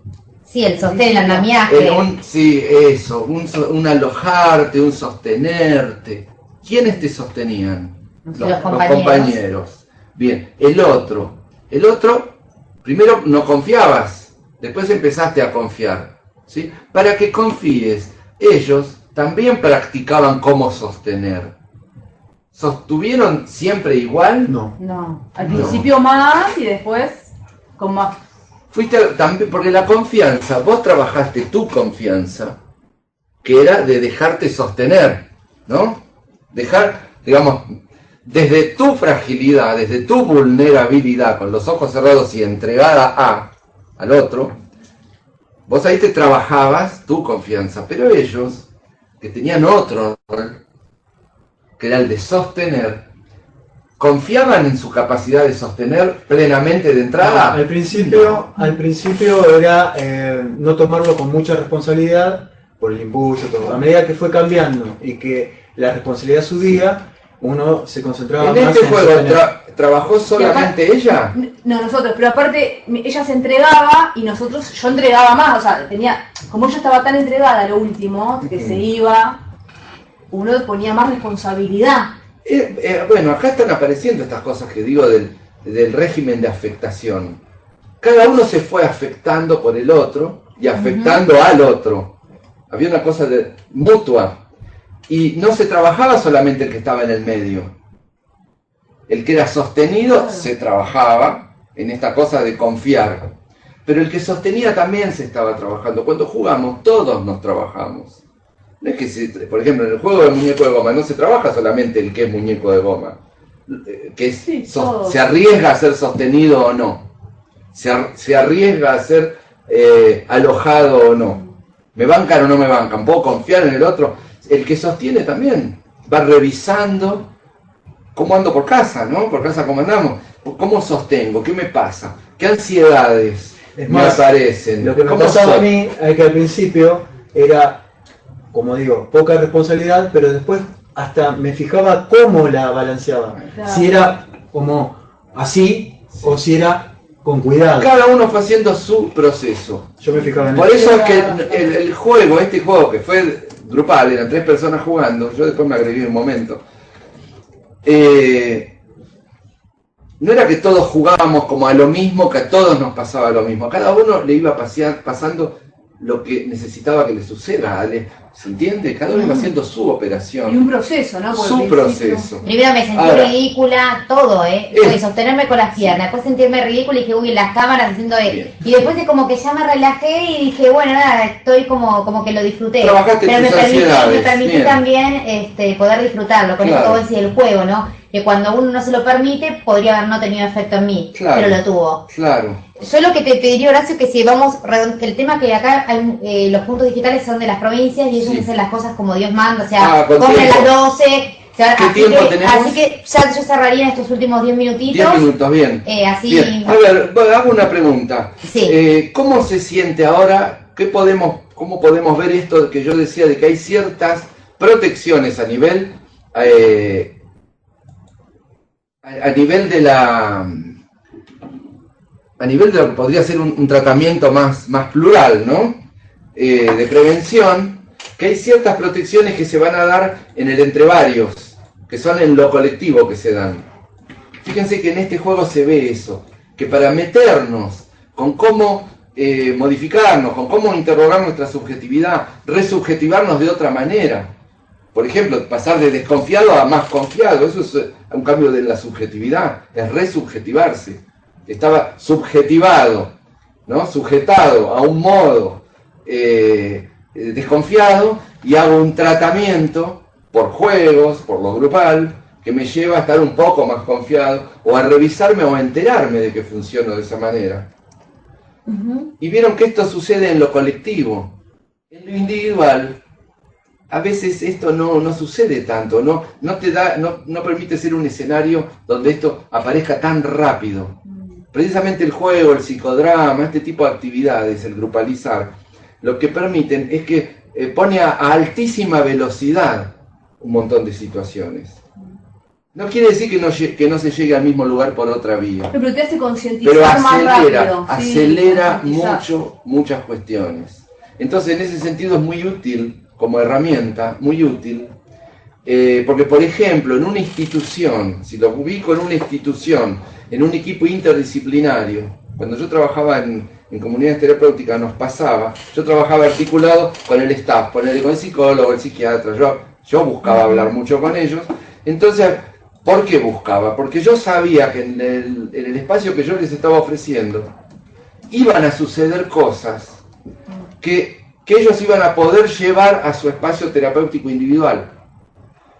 Sí, el sostén, el andamiaje. Sí, eso, un alojarte, un sostenerte. ¿Quiénes te sostenían? Los compañeros. Bien, el otro, primero no confiabas, después empezaste a confiar. ¿Sí? Para que confíes, ellos también practicaban cómo sostener. ¿Sostuvieron siempre igual? No, al principio más y después con más. Fuiste también, porque la confianza, vos trabajaste tu confianza, que era de dejarte sostener, ¿no? Dejar, digamos, desde tu fragilidad, desde tu vulnerabilidad, con los ojos cerrados y entregada al otro, vos ahí te trabajabas tu confianza, pero ellos, que tenían otro rol, que era el de sostener, ¿confiaban en su capacidad de sostener plenamente de entrada? Al principio era no tomarlo con mucha responsabilidad por el impulso, todo. A medida que fue cambiando y que la responsabilidad subía, uno se concentraba ¿En más este en juego sostener. trabajó solamente ella? No, nosotros, pero aparte ella se entregaba y yo entregaba más, o sea, como ella estaba tan entregada a lo último, que se iba, uno ponía más responsabilidad. Bueno, acá están apareciendo estas cosas que digo del régimen de afectación. Cada uno se fue afectando por el otro y afectando al otro. Había una cosa mutua. Y no se trabajaba solamente el que estaba en el medio. El que era sostenido se trabajaba en esta cosa de confiar. Pero el que sostenía también se estaba trabajando. Cuando jugamos, todos nos trabajamos. No es que, por ejemplo, en el juego de muñeco de goma no se trabaja solamente el que es muñeco de goma. Que se arriesga a ser sostenido o no. Se arriesga a ser alojado o no. ¿Me bancan o no me bancan? ¿Puedo confiar en el otro? El que sostiene también va revisando cómo ando por casa, ¿no? Por casa cómo andamos. ¿Cómo sostengo? ¿Qué me pasa? ¿Qué ansiedades me aparecen? Lo que me pasaba a mí es que al principio era, como digo, poca responsabilidad, pero después hasta me fijaba cómo la balanceaba. Claro. Si era como así o si era con cuidado. Cada uno fue haciendo su proceso. Yo me fijaba en Por eso es que el juego, este juego que fue grupal, eran 3 personas jugando, yo después me agregué un momento. No era que todos jugábamos como a lo mismo, que a todos nos pasaba lo mismo. A cada uno le iba pasando lo que necesitaba que le suceda. ¿Se entiende? Cada uno iba haciendo su operación. Y un proceso, ¿no? Su proceso. Primero me sentí ridícula, todo, Fue sostenerme con las piernas, después sentirme ridícula y dije, uy, las cámaras haciendo y después de como que ya me relajé y dije, bueno, nada, estoy como que lo disfruté. Trabajaste pero me ansiedades, permití bien. también poder disfrutarlo, con Claro. esto vos decís el juego, ¿no? Que cuando uno no se lo permite, podría haber no tenido efecto en mí, Claro. pero lo tuvo. Claro. Yo lo que te pediría, Horacio, que si vamos, el tema que acá hay, los puntos digitales son de las provincias y ellos hacen las cosas como Dios manda, o sea, con compren tiempo. las 12, ¿Qué tiempo tenemos? así que ya yo cerraría en estos últimos 10 minutitos. 10 minutos, bien. Así. Bien. A ver, hago una pregunta. Sí. ¿Cómo se siente ahora? ¿Cómo podemos ver esto que yo decía de que hay ciertas protecciones a nivel de lo que podría ser un tratamiento más plural, ¿no? De prevención, que hay ciertas protecciones que se van a dar en el entre varios, que son en lo colectivo que se dan. Fíjense que en este juego se ve eso, que para meternos con cómo modificarnos, con cómo interrogar nuestra subjetividad, resubjetivarnos de otra manera. Por ejemplo, pasar de desconfiado a más confiado, eso es un cambio de la subjetividad, es resubjetivarse. Estaba subjetivado, ¿no? Sujetado a un modo desconfiado y hago un tratamiento por juegos, por lo grupal, que me lleva a estar un poco más confiado o a revisarme o a enterarme de que funciono de esa manera. Y vieron que esto sucede en lo colectivo. En lo individual, a veces esto no sucede tanto, no permite ser un escenario donde esto aparezca tan rápido. Precisamente el juego, el psicodrama, este tipo de actividades, el grupalizar, lo que permiten es que pone a altísima velocidad un montón de situaciones. No quiere decir que no se llegue al mismo lugar por otra vía. Pero te hace concientizar Pero más rápido. acelera muchas cuestiones. Entonces, en ese sentido es muy útil, como herramienta, muy útil, porque, por ejemplo, en una institución, si lo ubico en una institución, en un equipo interdisciplinario, cuando yo trabajaba en comunidades terapéuticas nos pasaba, yo trabajaba articulado con el staff, con el psicólogo, el psiquiatra, yo buscaba hablar mucho con ellos. Entonces, ¿por qué buscaba? Porque yo sabía que en el espacio que yo les estaba ofreciendo iban a suceder cosas que ellos iban a poder llevar a su espacio terapéutico individual.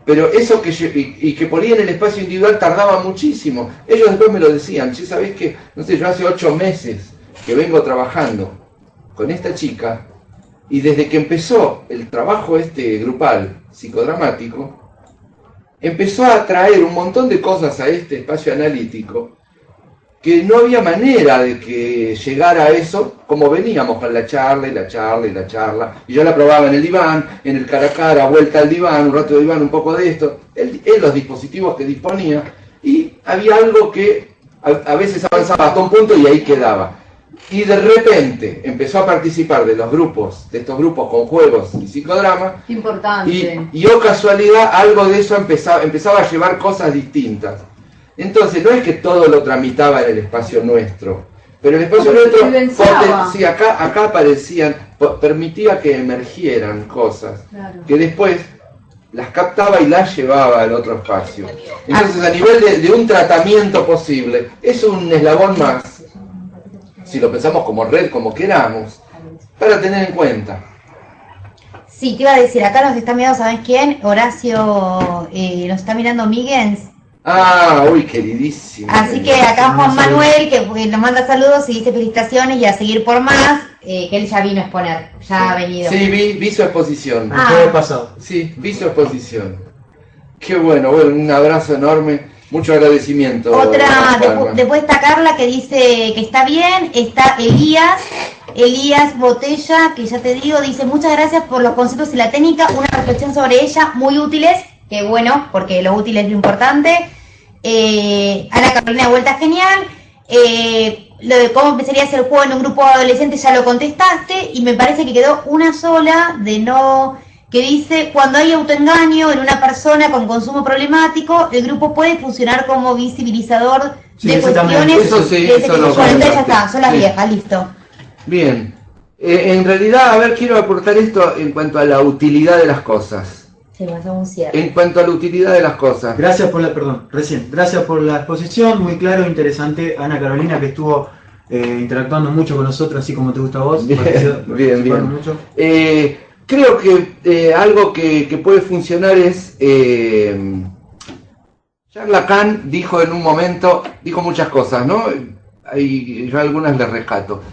Pero eso que por ahí en el espacio individual tardaba muchísimo. Ellos después me lo decían, che, ¿sabés qué? No sé, yo hace 8 meses que vengo trabajando con esta chica y desde que empezó el trabajo grupal psicodramático, empezó a traer un montón de cosas a este espacio analítico que no había manera de que llegara a eso, como veníamos con la charla y la charla y la charla, y yo la probaba en el diván, en el cara a cara, vuelta al diván, un rato de diván, un poco de esto, en los dispositivos que disponía, y había algo que a veces avanzaba hasta un punto y ahí quedaba. Y de repente empezó a participar de estos grupos con juegos y psicodrama, Importante. y oh casualidad, algo de eso empezaba a llevar cosas distintas. Entonces, no es que todo lo tramitaba en el espacio nuestro, pero el espacio nuestro, sí, acá aparecían, permitía que emergieran cosas, que después las captaba y las llevaba al otro espacio. Entonces, a nivel de un tratamiento posible, es un eslabón más, si lo pensamos como red, como queramos, para tener en cuenta. Sí, te iba a decir, acá nos está mirando, ¿sabes quién? Horacio, nos está mirando Miguens. Ah, uy, queridísimo. Así que acá Juan Manuel, que nos manda saludos y dice felicitaciones y a seguir por más, que él ya vino a exponer, ya ha venido. Sí, vi su exposición. El pasado. Sí, vi su exposición. Qué bueno, un abrazo enorme, mucho agradecimiento. Otra, después está Carla que dice que está bien, está Elías Botella, que ya te digo, dice muchas gracias por los conceptos y la técnica, una reflexión sobre ella, muy útiles, que bueno, porque lo útil es lo importante. Ana Carolina de vuelta genial. Lo de cómo empezaría a ser juego en un grupo de adolescentes ya lo contestaste, y me parece que quedó una sola que dice, cuando hay autoengaño en una persona con consumo problemático, el grupo puede funcionar como visibilizador de cuestiones. Eso sí, eso lo ya está, son las viejas, listo. Bien. En realidad, a ver, quiero aportar esto en cuanto a la utilidad de las cosas. Se me hace un cierre. En cuanto a la utilidad de las cosas. Gracias por la exposición, muy claro, interesante. Ana Carolina, que estuvo interactuando mucho con nosotros, así como te gusta a vos. Bien. Mucho. Creo que algo que puede funcionar es... Jacques Lacan dijo en un momento, dijo muchas cosas, ¿no? Y yo algunas le rescato.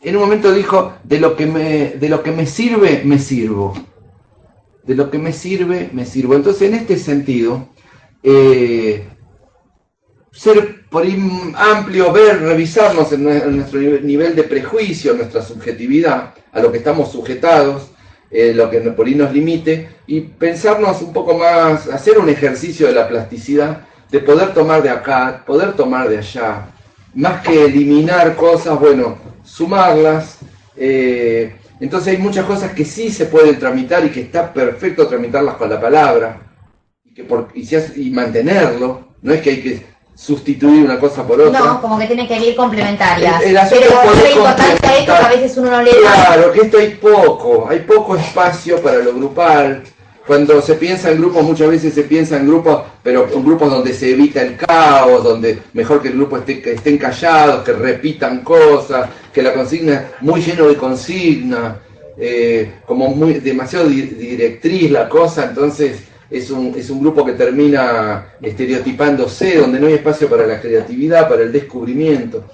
En un momento dijo, de lo que me sirve, me sirvo. De lo que me sirve, me sirvo. Entonces, en este sentido, ser por amplio, revisarnos en nuestro nivel de prejuicio, nuestra subjetividad, a lo que estamos sujetados, lo que por ahí nos limite, y pensarnos un poco más, hacer un ejercicio de la plasticidad, de poder tomar de acá, poder tomar de allá, más que eliminar cosas, bueno, sumarlas. Entonces hay muchas cosas que sí se pueden tramitar y que está perfecto tramitarlas con la palabra y mantenerlo. No es que hay que sustituir una cosa por otra. No, como que tiene que ir complementarias. El asunto pero es la importancia de esto que a veces uno no le da. Claro, que esto hay poco espacio para lo grupal. Cuando se piensa en grupos, muchas veces se piensa en grupos, pero en grupos donde se evita el caos, donde mejor que el grupo estén callados, que repitan cosas, que la consigna muy lleno de consigna, como demasiado directriz la cosa, entonces es un grupo que termina estereotipándose, donde no hay espacio para la creatividad, para el descubrimiento.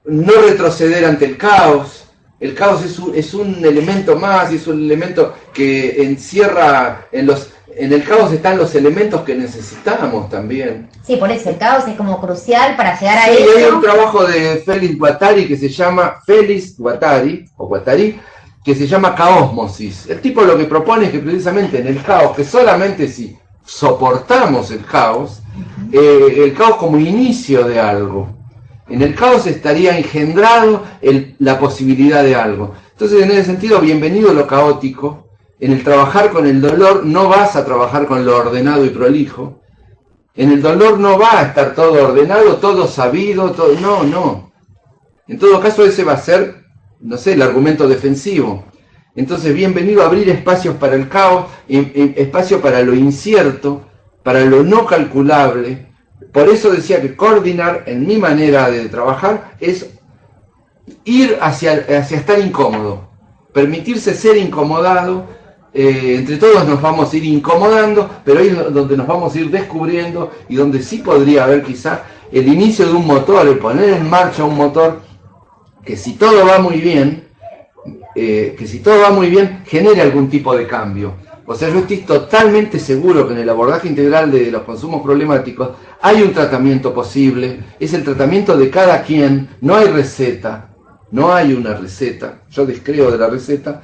No retroceder ante el caos. El caos es un elemento más, y es un elemento que encierra, en el caos están los elementos que necesitamos también. Sí, por eso, el caos es como crucial para llegar a sí, eso. Hay un trabajo de Félix Guattari que se llama, que se llama Caósmosis. El tipo lo que propone es que precisamente en el caos, que solamente si soportamos el caos como inicio de algo. En el caos estaría engendrado la posibilidad de algo. Entonces, en ese sentido, bienvenido lo caótico. En el trabajar con el dolor no vas a trabajar con lo ordenado y prolijo. En el dolor no va a estar todo ordenado, todo sabido, todo... No. En todo caso, ese va a ser, no sé, el argumento defensivo. Entonces, bienvenido a abrir espacios para el caos, espacio para lo incierto, para lo no calculable. Por eso decía que coordinar, en mi manera de trabajar, es ir hacia estar incómodo, permitirse ser incomodado. Entre todos nos vamos a ir incomodando, pero ahí es donde nos vamos a ir descubriendo y donde sí podría haber quizá el inicio de un motor, el poner en marcha un motor que si todo va muy bien, genere algún tipo de cambio. O sea, yo estoy totalmente seguro que en el abordaje integral de los consumos problemáticos hay un tratamiento posible, es el tratamiento de cada quien, no hay receta, no hay una receta, yo descreo de la receta.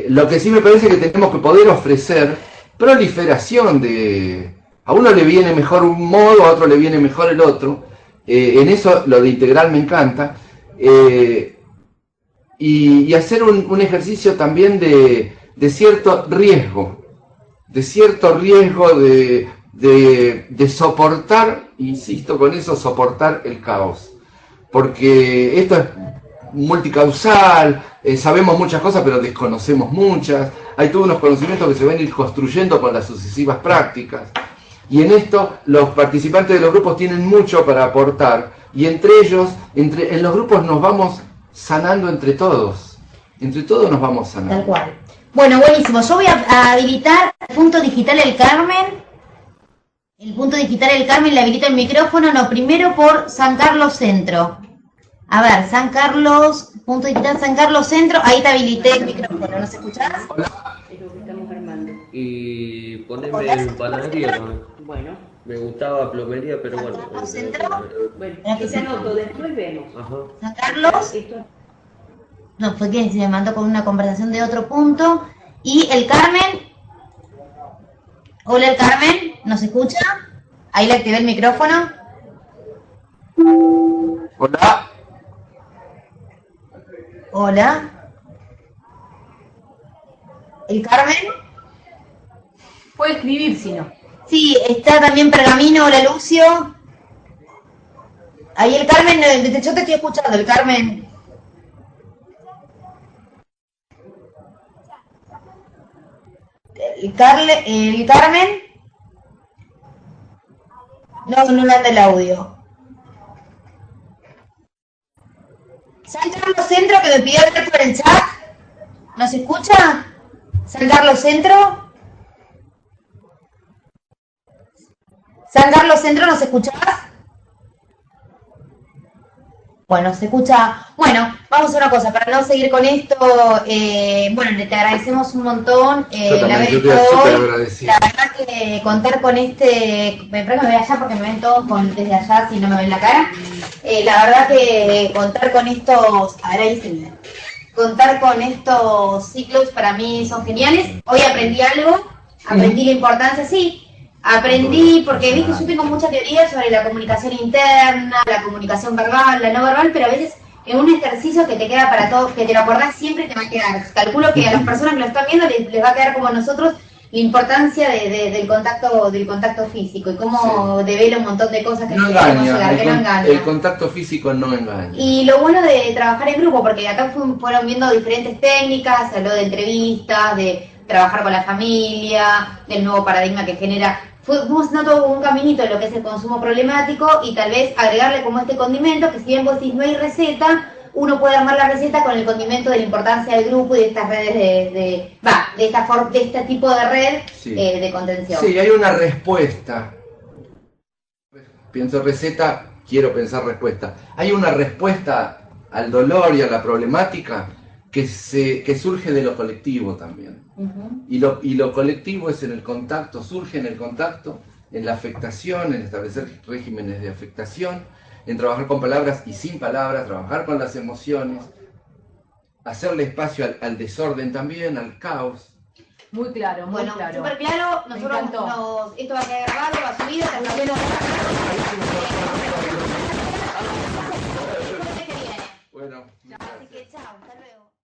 Lo que sí me parece que tenemos que poder ofrecer proliferación de... A uno le viene mejor un modo, a otro le viene mejor el otro. En eso lo de integral me encanta. Y hacer un ejercicio también de cierto riesgo. De cierto riesgo de soportar, insisto con eso, soportar el caos. Porque esto es multicausal, sabemos muchas cosas pero desconocemos muchas. Hay todos unos conocimientos que se van a ir construyendo con las sucesivas prácticas. Y en esto los participantes de los grupos tienen mucho para aportar. Y entre ellos, en los grupos nos vamos sanando entre todos. Entre todos nos vamos sanando. Tal cual. Bueno, buenísimo. Yo voy a habilitar el punto digital El Carmen. El punto digital El Carmen, le habilito el micrófono. No, primero por San Carlos Centro. A ver, San Carlos, punto digital San Carlos Centro. Ahí te habilité el micrófono. ¿Nos escuchás? Es lo que estamos armando. Y poneme en panadería también. Bueno. Me gustaba plomería, pero bueno. San Carlos Centro. Bueno, que se anoto, después vemos. Ajá. San Carlos. No, fue que se me mandó con una conversación de otro punto. Y El Carmen. Hola, El Carmen. ¿Nos escucha? Ahí le activé el micrófono. Hola. Hola. ¿El Carmen? Puede escribir si no. Sí, está también Pergamino. Hola, Lucio. Ahí El Carmen, yo te estoy escuchando, El Carmen. El Carmen. No anda el audio. San Carlos Centro, que me pidió hablar por el chat. ¿Nos escucha? San Carlos Centro. San Carlos Centro, ¿nos escuchás? Bueno, se escucha. Bueno, vamos a una cosa, para no seguir con esto, bueno, te agradecemos un montón el haber estado hoy. La verdad que contar con me voy allá porque me ven todos desde allá si no me ven la cara. La verdad que contar con estos, a ver ahí se me ve. Contar con estos ciclos para mí son geniales. Hoy aprendí algo, aprendí la importancia, sí. Aprendí, porque viste, yo tengo mucha teoría sobre la comunicación interna, la comunicación verbal, la no verbal, pero a veces en un ejercicio que te queda para todos, que te lo acordás siempre te va a quedar. Calculo que a las personas que lo están viendo les va a quedar como a nosotros la importancia del contacto físico y cómo devela un montón de cosas que no queremos llegar, que no engaña. El contacto físico no engaña. Y lo bueno de trabajar en grupo, porque acá fueron viendo diferentes técnicas, se habló de entrevistas, de trabajar con la familia, del nuevo paradigma que genera. Fuimos haciendo todo un caminito en lo que es el consumo problemático y tal vez agregarle como este condimento, que si bien vos decís no hay receta, uno puede armar la receta con el condimento de la importancia del grupo y de estas redes de este tipo de red sí. De contención. Sí, hay una respuesta. Pienso receta, quiero pensar respuesta. Hay una respuesta al dolor y a la problemática que surge de lo colectivo también. Y lo colectivo es en el contacto, surge en el contacto, en la afectación, en establecer regímenes de afectación, en trabajar con palabras y sin palabras, trabajar con las emociones, hacerle espacio al desorden también, al caos. Muy claro, muy bueno, claro. súper claro. Nosotros esto va a quedar grabado, va a